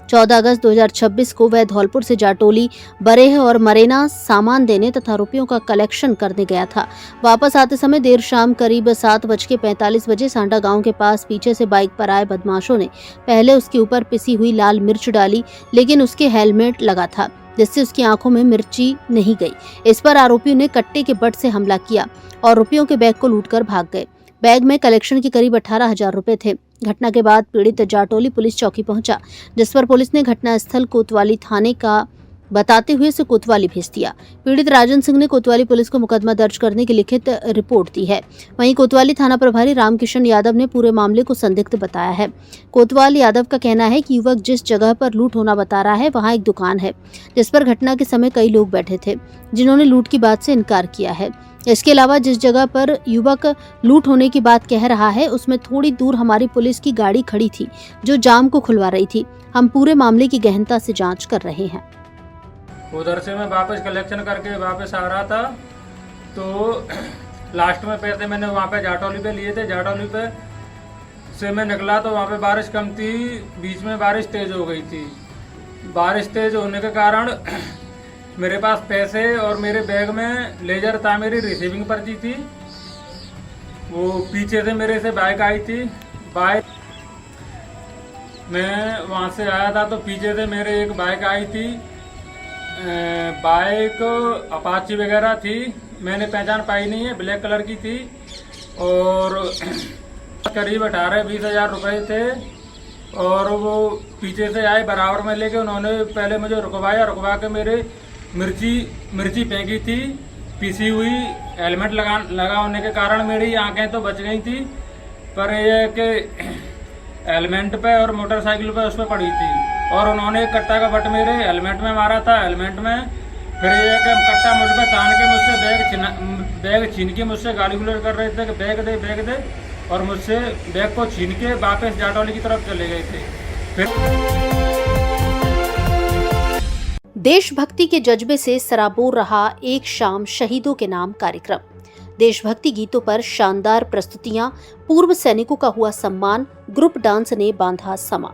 14 अगस्त 2026 को वह धौलपुर से जाटोली, बरेह और मरेना सामान देने तथा रुपयों का कलेक्शन करने गया था। वापस आते समय देर शाम करीब 7:45 बजे सांडा गांव के पास पीछे से बाइक पर आए बदमाशों ने पहले उसके ऊपर पिसी हुई लाल मिर्च डाली, लेकिन उसके हेलमेट लगा था जिससे उसकी आंखों में मिर्ची नहीं गई। इस पर आरोपियों ने कट्टे के बट से हमला किया और रुपयों के बैग को लूटकर भाग गए। बैग में कलेक्शन के करीब 18,000 रुपए थे। घटना के बाद पीड़ित जाटोली पुलिस चौकी पहुंचा, जिस पर पुलिस ने घटनास्थल कोतवाली थाने का बताते हुए उसे कोतवाली भेज दिया। पीड़ित राजन सिंह ने कोतवाली पुलिस को मुकदमा दर्ज करने की लिखित रिपोर्ट दी है। वहीं कोतवाली थाना प्रभारी रामकिशन यादव ने पूरे मामले को संदिग्ध बताया है। कोतवाल यादव का कहना है कि युवक जिस जगह पर लूट होना बता रहा है वहां एक दुकान है, जिस पर घटना के समय कई लोग बैठे थे जिन्होंने लूट की बात से इनकार किया है। इसके अलावा जिस जगह पर युवक लूट होने की बात कह रहा है उसमें थोड़ी दूर हमारी पुलिस की गाड़ी खड़ी थी जो जाम को खुलवा रही थी। हम पूरे मामले की गहनता से जांच कर रहे हैं। उधर से मैं वापस कलेक्शन करके वापस आ रहा था, तो लास्ट में पैसे मैंने वहाँ पे जाटौली पे लिए थे। जाटौली पे से मैं निकला तो वहाँ पे बारिश कम थी, बीच में बारिश तेज हो गई थी। बारिश तेज होने के कारण मेरे पास पैसे और मेरे बैग में लेजर था, मेरी रिसीविंग पर्ची थी। वो पीछे से मेरे से बाइक आई थी। बाइक मैं वहाँ से आया था तो पीछे से मेरे एक बाइक आई थी। बाइक अपाची वगैरह थी, मैंने पहचान पाई नहीं है, ब्लैक कलर की थी और करीब 18-20 हज़ार रुपये थे। और वो पीछे से आए, बराबर में लेके उन्होंने पहले मुझे रुकवाया, रुकवा के मेरे मिर्ची फेंकी थी पिसी हुई। हेलमेट लगा होने के कारण मेरी आंखें तो बच गई थी, पर यह कि हेलमेट पे और मोटरसाइकिल पे उस पर पड़ी थी। और उन्होंने एक कट्टा का बट मेरे हेलमेट में मारा था। हेलमेट में फिर ये कि कट्टा मुझ पर तान के मुझसे बैग छीन के मुझसे गाली गुलर कर रहे थे कि बैग दे, और मुझसे बैग को छीन के वापस जाटौली की तरफ चले गए थे। फिर देशभक्ति के जज्बे से सराबोर रहा एक शाम शहीदों के नाम कार्यक्रम। देशभक्ति गीतों पर शानदार प्रस्तुतियां, पूर्व सैनिकों का हुआ सम्मान, ग्रुप डांस ने बांधा समा।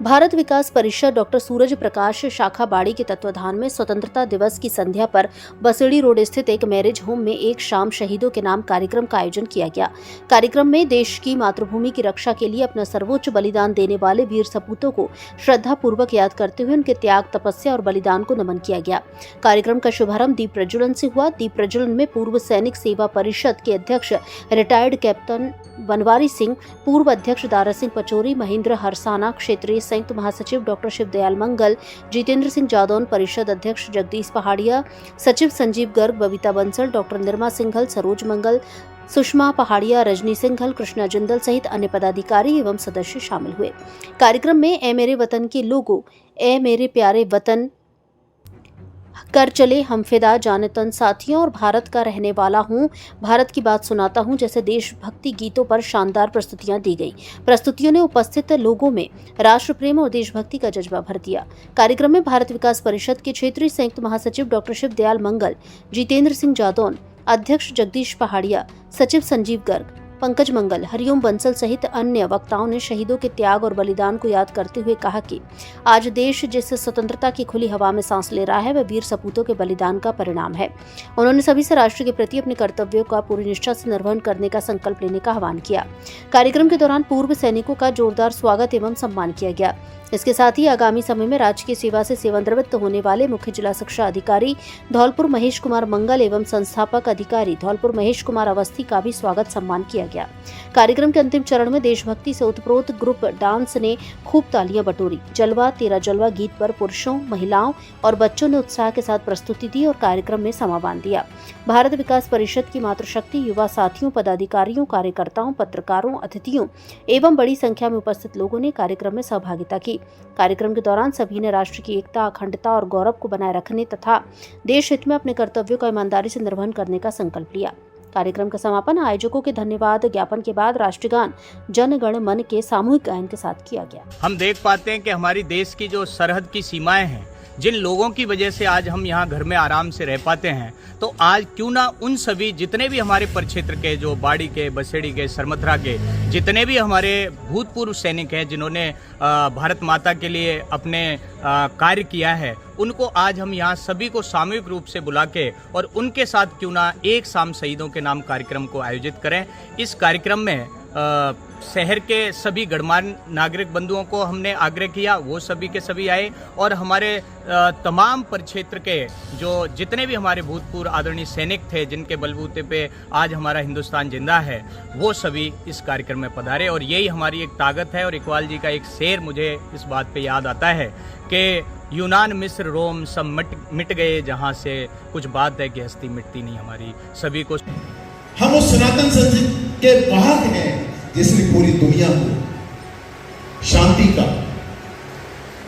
भारत विकास परिषद डॉक्टर सूरज प्रकाश शाखा बाड़ी के तत्वाधान में स्वतंत्रता दिवस की संध्या पर बसेड़ी रोड स्थित एक मैरिज होम में एक शाम शहीदों के नाम कार्यक्रम का आयोजन किया गया। कार्यक्रम में देश की मातृभूमि की रक्षा के लिए अपना सर्वोच्च बलिदान देने वाले वीर सपूतों को श्रद्धा पूर्वक याद करते हुए उनके त्याग, तपस्या और बलिदान को नमन किया गया। कार्यक्रम का शुभारंभ दीप प्रज्वलन से हुआ। दीप प्रज्वलन में पूर्व सैनिक सेवा परिषद के अध्यक्ष रिटायर्ड कैप्टन बनवारी सिंह, पूर्व अध्यक्ष दारा सिंह पचौरी, महेंद्र हरसाना, क्षेत्रीय संयुक्त महासचिव डॉक्टर शिवदयाल मंगल, जितेंद्र सिंह जादौन, परिषद अध्यक्ष जगदीश पहाड़िया, सचिव संजीव गर्ग, बबीता बंसल, डॉक्टर निर्मा सिंघल, सरोज मंगल, सुषमा पहाड़िया, रजनी सिंघल, कृष्णा जिंदल सहित अन्य पदाधिकारी एवं सदस्य शामिल हुए। कार्यक्रम में ए मेरे वतन के लोगों, ए मेरे प्यारे वतन, कर चले हम फिदा, जाने तन साथियों और भारत का रहने वाला हूँ, भारत की बात सुनाता हूँ जैसे देशभक्ति गीतों पर शानदार प्रस्तुतियां दी गई। प्रस्तुतियों ने उपस्थित लोगों में राष्ट्र प्रेम और देशभक्ति का जज्बा भर दिया। कार्यक्रम में भारत विकास परिषद के क्षेत्रीय संयुक्त महासचिव डॉक्टर शिवदयाल मंगल, जितेंद्र सिंह जादौन, अध्यक्ष जगदीश पहाड़िया, सचिव संजीव गर्ग, पंकज मंगल, हरिओम बंसल सहित अन्य वक्ताओं ने शहीदों के त्याग और बलिदान को याद करते हुए कहा कि आज देश जिस स्वतंत्रता की खुली हवा में सांस ले रहा है वह वीर सपूतों के बलिदान का परिणाम है। उन्होंने सभी से राष्ट्र के प्रति अपने कर्तव्यों का पूरी निष्ठा से निर्वहन करने का संकल्प लेने का आह्वान किया। कार्यक्रम के दौरान पूर्व सैनिकों का जोरदार स्वागत एवं सम्मान किया गया। इसके साथ ही आगामी समय में राजकीय सेवा से सेवानिवृत्त होने वाले मुख्य जिला शिक्षा अधिकारी धौलपुर महेश कुमार मंगल एवं संस्थापक अधिकारी धौलपुर महेश कुमार अवस्थी का भी स्वागत सम्मान किया गया। कार्यक्रम के अंतिम चरण में देशभक्ति से उत्प्रोत ग्रुप डांस ने खूब तालियां बटोरी। जलवा तेरा जलवा गीत पर पुरुषों, महिलाओं और बच्चों ने उत्साह के साथ प्रस्तुति दी और कार्यक्रम में समा बांध दिया। भारत विकास परिषद की मातृशक्ति युवा साथियों, पदाधिकारियों, कार्यकर्ताओं, पत्रकारों, अतिथियों एवं बड़ी संख्या में उपस्थित लोगों ने कार्यक्रम में सहभागिता की। कार्यक्रम के दौरान सभी ने राष्ट्र की एकता, अखंडता और गौरव को बनाए रखने तथा देश हित में अपने कर्तव्यों का ईमानदारी से निर्वहन करने का संकल्प लिया। कार्यक्रम का समापन आयोजकों के धन्यवाद ज्ञापन के बाद राष्ट्रगान जन गण मन के सामूहिक गायन के साथ किया गया। हम देख पाते हैं कि हमारी देश की जो सरहद की सीमाएं हैं, जिन लोगों की वजह से आज हम यहाँ घर में आराम से रह पाते हैं, तो आज क्यों ना उन सभी जितने भी हमारे परिक्षेत्र के, जो बाड़ी के, बसेड़ी के, सरमथरा के जितने भी हमारे भूतपूर्व सैनिक हैं जिन्होंने भारत माता के लिए अपने कार्य किया है, उनको आज हम यहाँ सभी को सामूहिक रूप से बुला के और उनके साथ क्यों ना एक शाम शहीदों के नाम कार्यक्रम को आयोजित करें। इस कार्यक्रम में शहर के सभी गणमान्य नागरिक बंधुओं को हमने आग्रह किया, वो सभी के सभी आए और हमारे तमाम परिक्षेत्र के जो जितने भी हमारे भूतपूर्व आदरणीय सैनिक थे जिनके बलबूते पे आज हमारा हिंदुस्तान जिंदा है, वो सभी इस कार्यक्रम में पधारे। और यही हमारी एक ताकत है। और इकबाल जी का एक शेर मुझे इस बात पे याद आता है कि यूनान, मिस्र, रोम सब मिट गए जहाँ से, कुछ बात है कि हस्ती मिटती नहीं हमारी सभी को। हम उस सनातन संस्कृति के वाहक हैं जिसने पूरी दुनिया को शांति का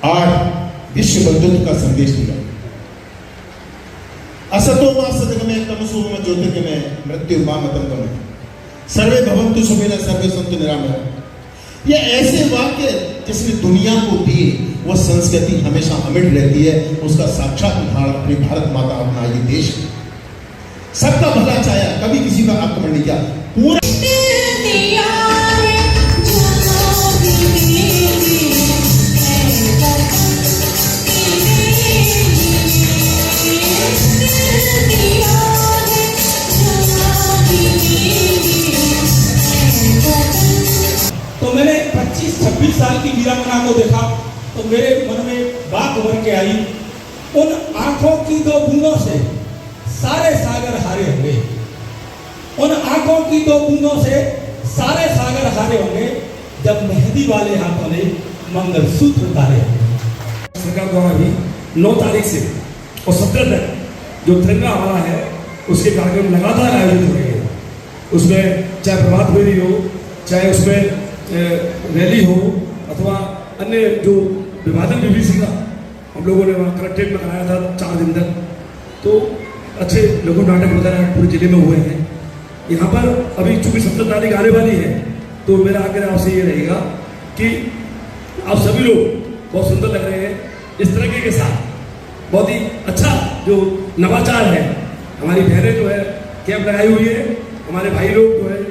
और विश्व बंधुत्व का संदेश दिया। असतो मा सद्गमय तमसो मा ज्योतिर्गमय मृत्युर्मा मतंगमय सर्वे भवन्तु सुखिनः सर्वे सन्तु निरामयः। ये ऐसे वाक्य जिसने दुनिया को दिए, वो संस्कृति हमेशा अमिट रहती है। उसका साक्षात उदाहरण अपनी भारत माता अपना ये देश है। सबका भला चाहा, कभी किसी का आक्रमण नहीं किया। पूरा तो मैंने 25-26 साल की वीरांगना को देखा तो मेरे मन में बात भर के आई, उन आंखों की दो बूंदों से सारे सागर हारे होंगे, उन आंखों की दो बूंदों से सारे सागर हारे होंगे जब मेहंदी वाले हाथों ने मंगलसूत्र उतारे। सरकार द्वारा भी 9 तारीख से और 17 तक जो तिरंगा हमारा है उसके कार्यक्रम लगातार आयोजित हो रहे हैं। उसमें चाहे प्रभात फेरी हो, चाहे उसमें रैली हो अथवा अन्य जो विभाजन विभीषण का हम लोगों ने वहाँ कलेक्ट्रेट में कराया था 4 दिन तक, तो अच्छे लघु नाटक वगैरह पूरे जिले में हुए हैं। यहाँ पर अभी चूंकि 17 तारीख आने वाली है, तो मेरा आग्रह आपसे ये रहेगा कि आप सभी लोग बहुत सुंदर लग रहे हैं इस तरह के साथ। बहुत ही अच्छा जो नवाचार है, हमारी बहनें जो है कैंप लगाई हुई है, हमारे भाई लोग जो है।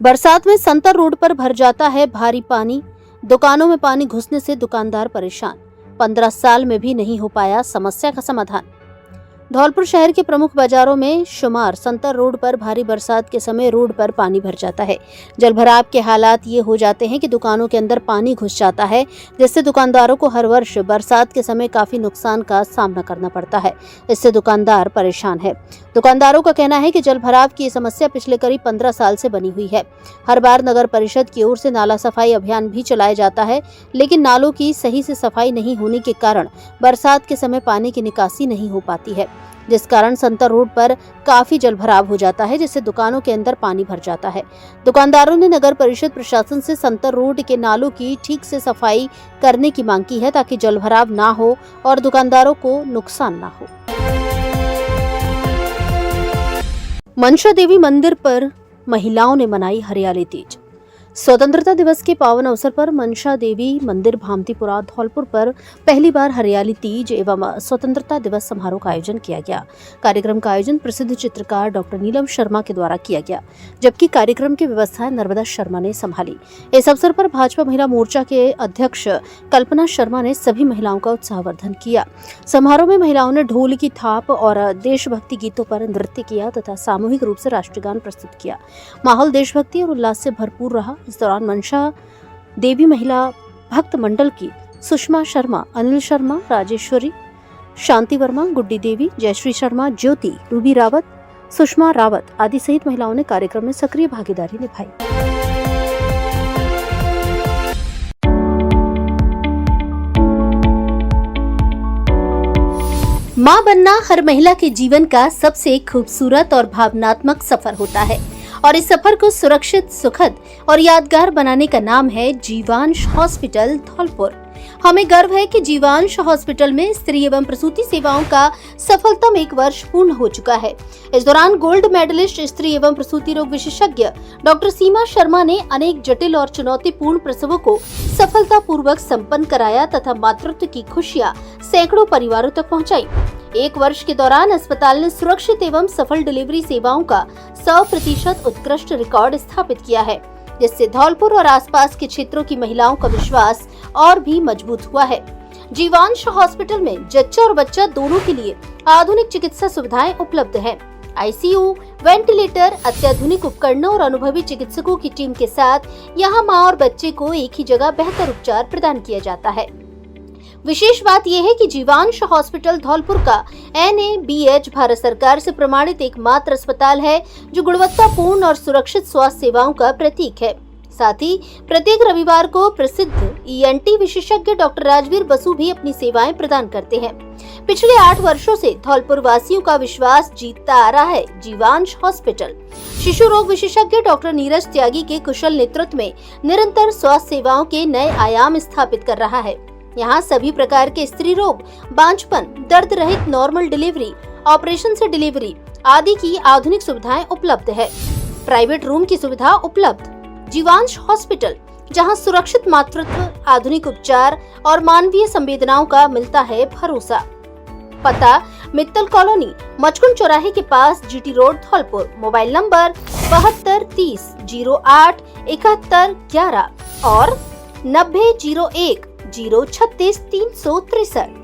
बरसात में संतर रोड पर भर जाता है भारी पानी, दुकानों में पानी घुसने से दुकानदार परेशान। 15 साल में भी नहीं हो पाया समस्या का समाधान। धौलपुर शहर के प्रमुख बाजारों में शुमार संतर रोड पर भारी बरसात के समय रोड पर पानी भर जाता है। जलभराव के हालात ये हो जाते हैं कि दुकानों के अंदर पानी घुस जाता है, जिससे दुकानदारों को हर वर्ष बरसात के समय काफी नुकसान का सामना करना पड़ता है। इससे दुकानदार परेशान है। दुकानदारों का कहना है कि जल भराव की ये समस्या पिछले करीब 15 साल से बनी हुई है। हर बार नगर परिषद की ओर से नाला सफाई अभियान भी चलाया जाता है, लेकिन नालों की सही से सफाई नहीं होने के कारण बरसात के समय पानी की निकासी नहीं हो पाती है, जिस कारण संतर रोड पर काफी जल भराव हो जाता है, जिससे दुकानों के अंदर पानी भर जाता है। दुकानदारों ने नगर परिषद प्रशासन से संतर रोड के नालों की ठीक से सफाई करने की मांग की है, ताकि जल भराव ना हो और दुकानदारों को नुकसान ना हो। मनसा देवी मंदिर पर महिलाओं ने मनाई हरियाली तीज। स्वतंत्रता दिवस के पावन अवसर पर मनसा देवी मंदिर भामतीपुरा धौलपुर पर पहली बार हरियाली तीज एवं स्वतंत्रता दिवस समारोह का आयोजन किया गया। कार्यक्रम का आयोजन प्रसिद्ध चित्रकार डॉक्टर नीलम शर्मा के द्वारा किया गया, जबकि कार्यक्रम की व्यवस्थाएं नर्मदा शर्मा ने संभाली। इस अवसर पर भाजपा महिला मोर्चा के अध्यक्ष कल्पना शर्मा ने सभी महिलाओं का उत्साहवर्धन किया। समारोह में महिलाओं ने ढोल की थाप और देशभक्ति गीतों पर नृत्य किया तथा सामूहिक रूप से राष्ट्रगान प्रस्तुत किया। माहौल देशभक्ति और उल्लास से भरपूर रहा। इस दौरान मनसा देवी महिला भक्त मंडल की सुषमा शर्मा, अनिल शर्मा, राजेश्वरी, शांति वर्मा, गुड्डी देवी, जयश्री शर्मा, ज्योति, रूबी रावत, सुषमा रावत आदि सहित महिलाओं ने कार्यक्रम में सक्रिय भागीदारी निभाई। मां बनना हर महिला के जीवन का सबसे खूबसूरत और भावनात्मक सफर होता है और इस सफर को सुरक्षित, सुखद और यादगार बनाने का नाम है जीवांश हॉस्पिटल धौलपुर। हमें गर्व है कि जीवांश हॉस्पिटल में स्त्री एवं प्रसूति सेवाओं का सफलतम 1 वर्ष पूर्ण हो चुका है। इस दौरान गोल्ड मेडलिस्ट स्त्री एवं प्रसूति रोग विशेषज्ञ डॉक्टर सीमा शर्मा ने अनेक जटिल और चुनौतीपूर्ण प्रसवों को सफलतापूर्वक संपन्न कराया तथा मातृत्व की खुशियां सैकड़ों परिवारों तक पहुंचाई। 1 वर्ष के दौरान अस्पताल ने सुरक्षित एवं सफल डिलीवरी सेवाओं का 100% उत्कृष्ट रिकॉर्ड स्थापित किया है, जिससे धौलपुर और आसपास के क्षेत्रों की महिलाओं का विश्वास और भी मजबूत हुआ है। जीवांश हॉस्पिटल में जच्चा और बच्चा दोनों के लिए आधुनिक चिकित्सा सुविधाएं उपलब्ध हैं। आईसीयू, वेंटिलेटर, अत्याधुनिक उपकरणों और अनुभवी चिकित्सकों की टीम के साथ यहां मां और बच्चे को एक ही जगह बेहतर उपचार प्रदान किया जाता है। विशेष बात यह है कि जीवांश हॉस्पिटल धौलपुर का NABH भारत सरकार से प्रमाणित एकमात्र अस्पताल है जो गुणवत्तापूर्ण और सुरक्षित स्वास्थ्य सेवाओं का प्रतीक है। साथ ही प्रत्येक रविवार को प्रसिद्ध ENT विशेषज्ञ डॉक्टर राजवीर बसु भी अपनी सेवाएं प्रदान करते हैं। पिछले 8 वर्षों से धौलपुर वासियों का विश्वास जीतता आ रहा है जीवांश हॉस्पिटल। शिशु रोग विशेषज्ञ डॉक्टर नीरज त्यागी के कुशल नेतृत्व में निरंतर स्वास्थ्य सेवाओं के नए आयाम स्थापित कर रहा है। यहाँ सभी प्रकार के स्त्री रोग, बांझपन, दर्द रहित नॉर्मल डिलीवरी, ऑपरेशन से डिलीवरी आदि की आधुनिक सुविधाएं उपलब्ध है। प्राइवेट रूम की सुविधा उपलब्ध। जीवांश हॉस्पिटल, जहां सुरक्षित मातृत्व, आधुनिक उपचार और मानवीय संवेदनाओं का मिलता है भरोसा। पता मित्तल कॉलोनी, मचकुंड चौराहे के पास, GT road, Dholpur. Mobile number 7230 08 71 11 और 9001 036 363।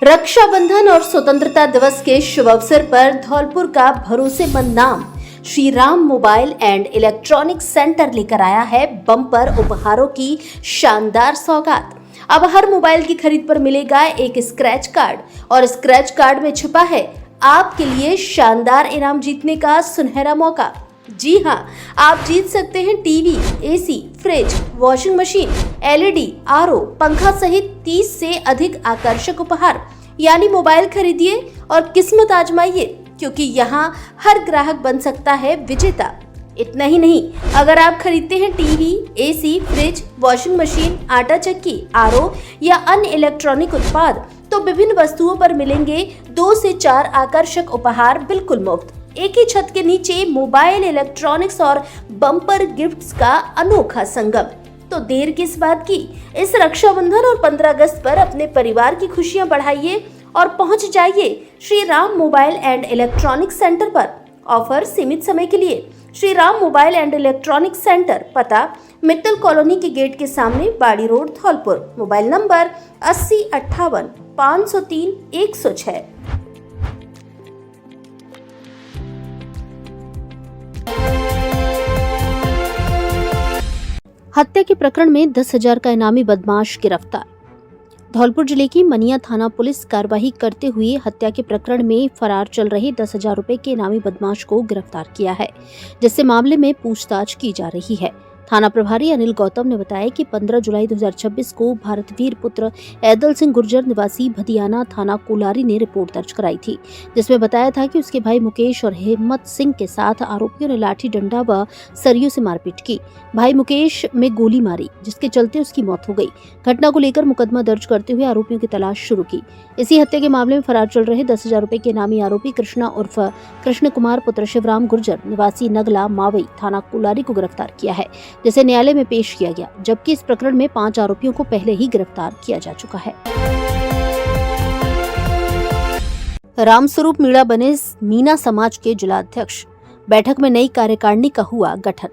रक्षाबंधन और स्वतंत्रता दिवस के शुभ अवसर पर धौलपुर का भरोसेमंद नाम Shri Ram mobile and electronic centre लेकर आया है बम्पर उपहारों की शानदार सौगात। अब हर मोबाइल की खरीद पर मिलेगा एक स्क्रैच कार्ड और स्क्रैच कार्ड में छिपा है आपके लिए शानदार इनाम जीतने का सुनहरा मौका। जी हाँ, आप जीत सकते हैं TV, AC, fridge, washing machine, LED, RO, पंखा सहित 30 से अधिक आकर्षक उपहार। यानी मोबाइल खरीदिए और किस्मत आजमाइए, क्योंकि यहाँ हर ग्राहक बन सकता है विजेता। इतना ही नहीं, अगर आप खरीदते हैं TV, AC, fridge, washing machine, आटा चक्की, RO या अन्य इलेक्ट्रॉनिक उत्पाद तो विभिन्न वस्तुओं पर मिलेंगे 2 से 4 आकर्षक उपहार बिल्कुल मुफ्त। एक ही छत के नीचे मोबाइल, इलेक्ट्रॉनिक्स और बम्पर गिफ्ट्स का अनोखा संगम। तो देर किस बात की, इस रक्षाबंधन और 15 अगस्त पर अपने परिवार की खुशियां बढ़ाइए और पहुंच जाइए Shri Ram mobile and electronic centre पर। ऑफर सीमित समय के लिए। Shri Ram mobile and electronic centre, पता मित्तल कॉलोनी के गेट के सामने, बाड़ी रोड, धौलपुर। Mobile number 80 58 503 106। हत्या के प्रकरण में 10,000 का इनामी बदमाश गिरफ्तार। धौलपुर जिले की मनिया थाना पुलिस कार्रवाई करते हुए हत्या के प्रकरण में फरार चल रहे 10,000 रुपए के इनामी बदमाश को गिरफ्तार किया है, जिससे मामले में पूछताछ की जा रही है। थाना प्रभारी अनिल गौतम ने बताया कि 15 जुलाई 2026 को भारतवीर पुत्र ऐदल सिंह गुर्जर निवासी भदियाना थाना कोलारी ने रिपोर्ट दर्ज कराई थी, जिसमें बताया था कि उसके भाई मुकेश और हिम्मत सिंह के साथ आरोपियों ने लाठी डंडा व सरियों से मारपीट की। भाई मुकेश में गोली मारी, जिसके चलते उसकी मौत हो गई। घटना को लेकर मुकदमा दर्ज करते हुए आरोपियों की तलाश शुरू की। इसी हत्या के मामले में फरार चल रहे 10,000 रुपए के इनामी आरोपी कृष्णा उर्फ कृष्ण कुमार पुत्र शिवराम गुर्जर निवासी नगला मावई थाना कोलारी को गिरफ्तार किया है, जिसे न्यायालय में पेश किया गया, जबकि इस प्रकरण में 5 आरोपियों को पहले ही गिरफ्तार किया जा चुका है। रामस्वरूप मीणा बने मीना समाज के जिलाध्यक्ष। बैठक में नई कार्यकारिणी का हुआ गठन।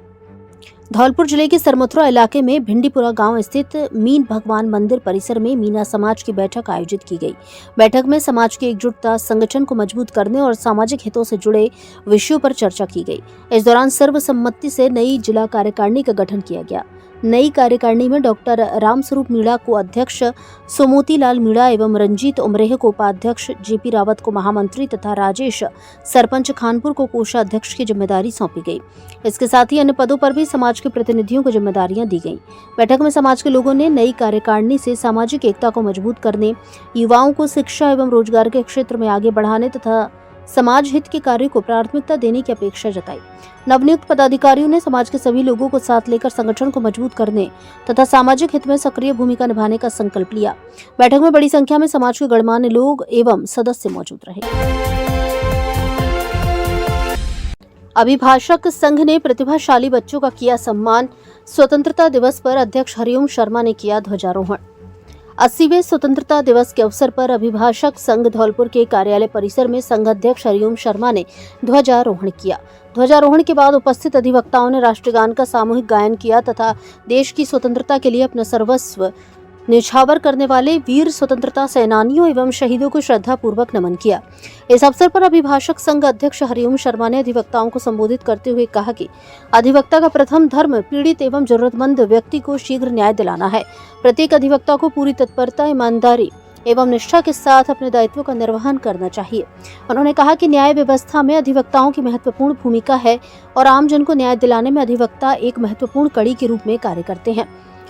धौलपुर जिले के सरमथुरा इलाके में भिंडीपुरा गांव स्थित मीन भगवान मंदिर परिसर में मीना समाज की बैठक आयोजित की गई। बैठक में समाज की एकजुटता, संगठन को मजबूत करने और सामाजिक हितों से जुड़े विषयों पर चर्चा की गई। इस दौरान सर्वसम्मति से नई जिला कार्यकारिणी का गठन किया गया। नई कार्यकारिणी में डॉक्टर रामस्वरूप मीणा को अध्यक्ष, सोमोती लाल मीणा एवं रंजीत उमरेह को उपाध्यक्ष, जेपी रावत को महामंत्री तथा राजेश सरपंच खानपुर को कोषाध्यक्ष की जिम्मेदारी सौंपी गई। इसके साथ ही अन्य पदों पर भी समाज के प्रतिनिधियों को जिम्मेदारियां दी गईं। बैठक में समाज के लोगों ने नई कार्यकारिणी से सामाजिक एकता को मजबूत करने, युवाओं को शिक्षा एवं रोजगार के क्षेत्र में आगे बढ़ाने तथा समाज हित के कार्य को प्राथमिकता देने की अपेक्षा जताई। नवनियुक्त पदाधिकारियों ने समाज के सभी लोगों को साथ लेकर संगठन को मजबूत करने तथा सामाजिक हित में सक्रिय भूमिका निभाने का संकल्प लिया। बैठक में बड़ी संख्या में समाज के गणमान्य लोग एवं सदस्य मौजूद रहे। अभिभाषक संघ ने प्रतिभाशाली बच्चों का किया सम्मान। स्वतंत्रता दिवस पर अध्यक्ष हरिओम शर्मा ने किया ध्वजारोहण। 80वें स्वतंत्रता दिवस के अवसर पर अभिभाषक संघ धौलपुर के कार्यालय परिसर में संघ अध्यक्ष हरिओम शर्मा ने ध्वजारोहण किया। ध्वजारोहण के बाद उपस्थित अधिवक्ताओं ने राष्ट्रगान का सामूहिक गायन किया तथा देश की स्वतंत्रता के लिए अपना सर्वस्व न्यौछावर करने वाले वीर स्वतंत्रता सेनानियों एवं शहीदों को श्रद्धा पूर्वक नमन किया। इस अवसर पर अभिभाषक संघ अध्यक्ष हरिओम शर्मा ने अधिवक्ताओं को संबोधित करते हुए कहा कि अधिवक्ता का प्रथम धर्म पीड़ित एवं जरूरतमंद व्यक्ति को शीघ्र न्याय दिलाना है। प्रत्येक अधिवक्ता को पूरी तत्परता, ईमानदारी एवं निष्ठा के साथ अपने दायित्व का निर्वहन करना चाहिए। उन्होंने कहा कि न्याय व्यवस्था में अधिवक्ताओं की महत्वपूर्ण भूमिका है और आमजन को न्याय दिलाने में अधिवक्ता एक महत्वपूर्ण कड़ी के रूप में कार्य करते हैं।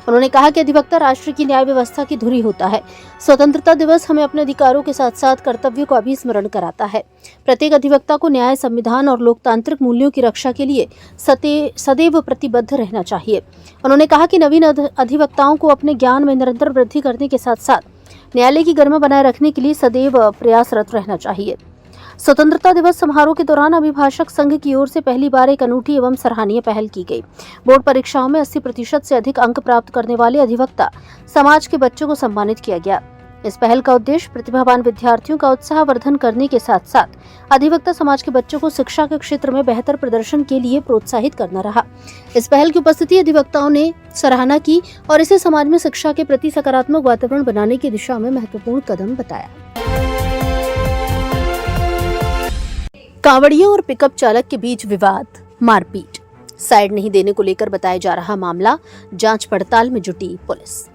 उन्होंने कहा कि अधिवक्ता राष्ट्र की न्याय व्यवस्था की धुरी होता है। स्वतंत्रता दिवस हमें अपने अधिकारों के साथ साथ कर्तव्यों का भी स्मरण कराता है। प्रत्येक अधिवक्ता को न्याय, संविधान और लोकतांत्रिक मूल्यों की रक्षा के लिए सदैव प्रतिबद्ध रहना चाहिए। उन्होंने कहा कि नवीन अधिवक्ताओं को अपने ज्ञान में निरंतर वृद्धि करने के साथ साथ न्यायालय की गरिमा बनाए रखने के लिए सदैव प्रयासरत रहना चाहिए। स्वतंत्रता दिवस समारोह के दौरान अभिभाषक संघ की ओर से पहली बार एक अनूठी एवं सराहनीय पहल की गई। बोर्ड परीक्षाओं में 80% से अधिक अंक प्राप्त करने वाले अधिवक्ता समाज के बच्चों को सम्मानित किया गया। इस पहल का उद्देश्य प्रतिभावान विद्यार्थियों का उत्साहवर्धन करने के साथ साथ अधिवक्ता समाज के बच्चों को शिक्षा के क्षेत्र में बेहतर प्रदर्शन के लिए प्रोत्साहित करना रहा। इस पहल की उपस्थिति अधिवक्ताओं ने सराहना की और इसे समाज में शिक्षा के प्रति सकारात्मक वातावरण बनाने की दिशा में महत्वपूर्ण कदम बताया। कांवड़ियों और पिकअप चालक के बीच विवाद, मारपीट। साइड नहीं देने को लेकर बताया जा रहा मामला, जांच पड़ताल में जुटी पुलिस।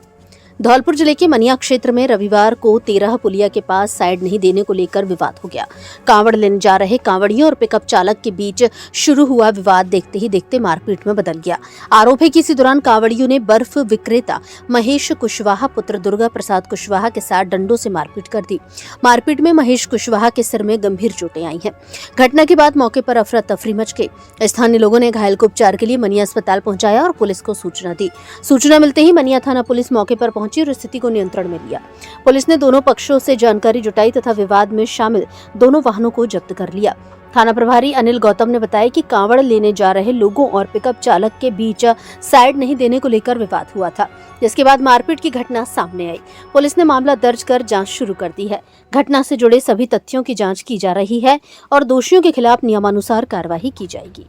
धौलपुर जिले के मनिया क्षेत्र में रविवार को 13 पुलिया के पास साइड नहीं देने को लेकर विवाद हो गया। कांवड़ लेने जा रहे कांवड़ियों और पिकअप चालक के बीच शुरू हुआ विवाद देखते ही देखते मारपीट में बदल गया। आरोप है कि इसी दौरान कांवड़ियों ने बर्फ विक्रेता महेश कुशवाहा पुत्र दुर्गा प्रसाद कुशवाहा के साथ डंडों से मारपीट कर दी। मारपीट में महेश कुशवाहा के सिर में गंभीर चोटें आई हैं। घटना के बाद मौके पर अफरा तफरी मच गई। स्थानीय लोगों ने घायल को उपचार के लिए मनिया अस्पताल पहुंचाया और पुलिस को सूचना दी। सूचना मिलते ही मनिया थाना पुलिस मौके पर पहुंची और स्थिति को नियंत्रण में लिया। पुलिस ने दोनों पक्षों से जानकारी जुटाई तथा विवाद में शामिल दोनों वाहनों को जब्त कर लिया। थाना प्रभारी अनिल गौतम ने बताया कि कांवड़ लेने जा रहे लोगों और पिकअप चालक के बीच साइड नहीं देने को लेकर विवाद हुआ था, जिसके बाद मारपीट की घटना सामने आई। पुलिस ने मामला दर्ज कर जांच शुरू कर दी है। घटना से जुड़े सभी तथ्यों की जांच की जा रही है और दोषियों के खिलाफ नियमानुसार कार्रवाई की जाएगी।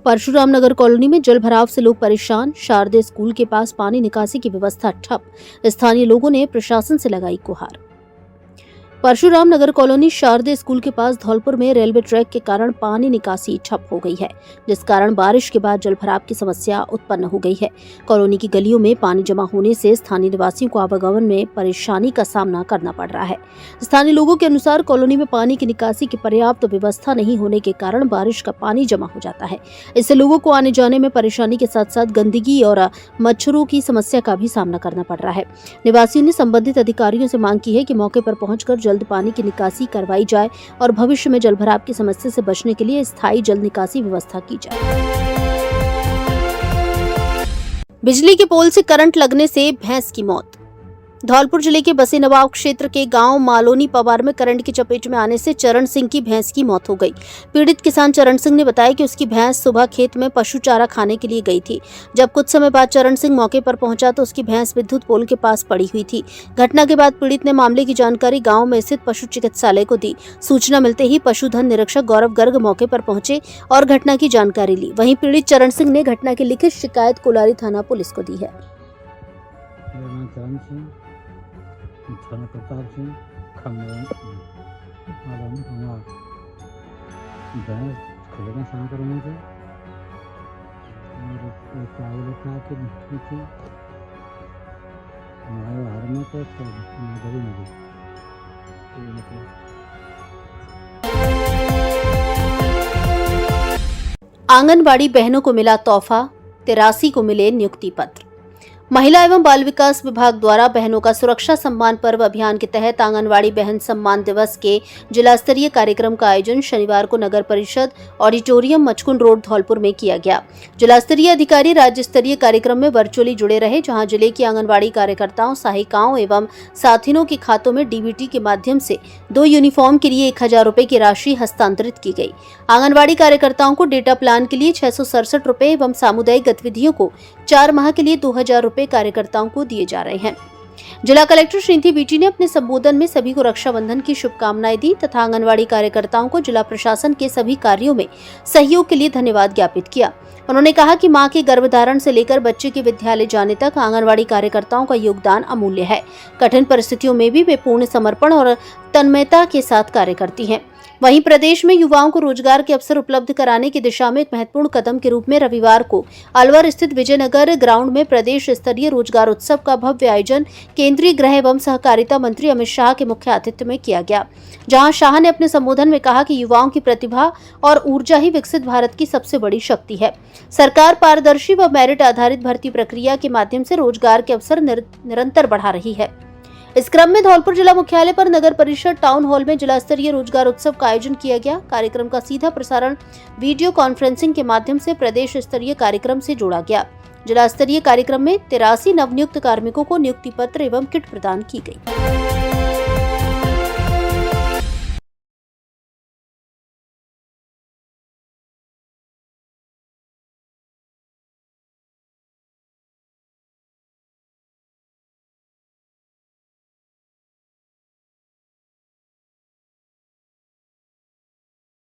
परशुराम नगर कॉलोनी में जल भराव से लोग परेशान। शारदे स्कूल के पास पानी निकासी की व्यवस्था ठप। स्थानीय लोगों ने प्रशासन से लगाई गुहार। परशुराम नगर कॉलोनी शारदे स्कूल के पास धौलपुर में रेलवे ट्रैक के कारण पानी निकासी ठप हो गई है, जिस कारण बारिश के बाद जलभराव की समस्या उत्पन्न हो गई है। कॉलोनी की गलियों में पानी जमा होने से स्थानीय निवासियों को आवागमन में परेशानी का सामना करना पड़ रहा है। स्थानीय लोगों के अनुसार कॉलोनी में पानी की निकासी की पर्याप्त व्यवस्था नहीं होने के कारण बारिश का पानी जमा हो जाता है। इससे लोगों को आने जाने में परेशानी के साथ साथ गंदगी और मच्छरों की समस्या का भी सामना करना पड़ रहा है। निवासियों ने संबंधित अधिकारियों से मांग की है कि मौके पर पहुंचकर जल्द पानी की निकासी करवाई जाए और भविष्य में जलभराव की समस्या से बचने के लिए स्थायी जल निकासी व्यवस्था की जाए। बिजली के पोल से करंट लगने से भैंस की मौत। धौलपुर जिले के बसे नवाब क्षेत्र के गांव मालोनी पवार में करंट की चपेट में आने से चरण सिंह की भैंस की मौत हो गई। पीड़ित किसान चरण सिंह ने बताया कि उसकी भैंस सुबह खेत में पशु चारा खाने के लिए गई थी। जब कुछ समय बाद चरण सिंह मौके पर पहुंचा तो उसकी भैंस विद्युत पोल के पास पड़ी हुई थी। घटना के बाद पीड़ित ने मामले की जानकारी गाँव में स्थित पशु चिकित्सालय को दी। सूचना मिलते ही पशुधन निरीक्षक गौरव गर्ग मौके पर पहुंचे और घटना की जानकारी ली। वहीं पीड़ित चरण सिंह ने घटना की लिखित शिकायत कोलारी थाना पुलिस को दी है। थाना प्रताप सिंह भैंस खुलेगा शाम को रहने से और चावल उठा के थी हमारे हार में तो गली में आंगनबाड़ी बहनों को मिला तोहफा, 83 को मिले नियुक्ति पत्र। महिला एवं बाल विकास विभाग द्वारा बहनों का सुरक्षा सम्मान पर्व अभियान के तहत आंगनवाड़ी बहन सम्मान दिवस के जिला स्तरीय कार्यक्रम का आयोजन शनिवार को नगर परिषद ऑडिटोरियम मचकुंड रोड धौलपुर में किया गया। जिला स्तरीय अधिकारी राज्य स्तरीय कार्यक्रम में वर्चुअली जुड़े रहे, जहां जिले की आंगनवाड़ी कार्यकर्ताओं, सहायिकाओं एवं साथिनों के खातों में डीबीटी के माध्यम से 2 यूनिफॉर्म के लिए 1000 रुपए की राशि हस्तांतरित की गई। आंगनवाड़ी कार्यकर्ताओं को डेटा प्लान के लिए 667 रुपए एवं सामुदायिक गतिविधियों को 4 माह के लिए 2000 रुपए कार्यकर्ताओं को दिए जा रहे हैं। जिला कलेक्टर श्रीमती बीटी ने अपने संबोधन में सभी को रक्षाबंधन की शुभकामनाएं दी तथा आंगनवाड़ी कार्यकर्ताओं को जिला प्रशासन के सभी कार्यों में सहयोग के लिए धन्यवाद ज्ञापित किया। उन्होंने कहा कि मां के गर्भधारण से लेकर बच्चे के विद्यालय जाने तक आंगनवाड़ी कार्यकर्ताओं का योगदान अमूल्य है। कठिन परिस्थितियों में भी वे पूर्ण समर्पण और तन्मयता के साथ कार्य करती हैं। वहीं प्रदेश में युवाओं को रोजगार के अवसर उपलब्ध कराने की दिशा में एक महत्वपूर्ण कदम के रूप में रविवार को अलवर स्थित विजयनगर ग्राउंड में प्रदेश स्तरीय रोजगार उत्सव का भव्य आयोजन केंद्रीय गृह एवं सहकारिता मंत्री अमित शाह के मुख्य आतिथ्य में किया गया, जहां शाह ने अपने संबोधन में कहा कि युवाओं की प्रतिभा और ऊर्जा ही विकसित भारत की सबसे बड़ी शक्ति है। सरकार पारदर्शी व मेरिट आधारित भर्ती प्रक्रिया के माध्यम से रोजगार के अवसर निरंतर बढ़ा रही है। इस क्रम में धौलपुर जिला मुख्यालय पर नगर परिषद टाउन हॉल में जिला स्तरीय रोजगार उत्सव का आयोजन किया गया। कार्यक्रम का सीधा प्रसारण वीडियो कॉन्फ्रेंसिंग के माध्यम से प्रदेश स्तरीय कार्यक्रम से जोड़ा गया। जिला स्तरीय कार्यक्रम में 83 नवनियुक्त कार्मिकों को नियुक्ति पत्र एवं किट प्रदान की गई।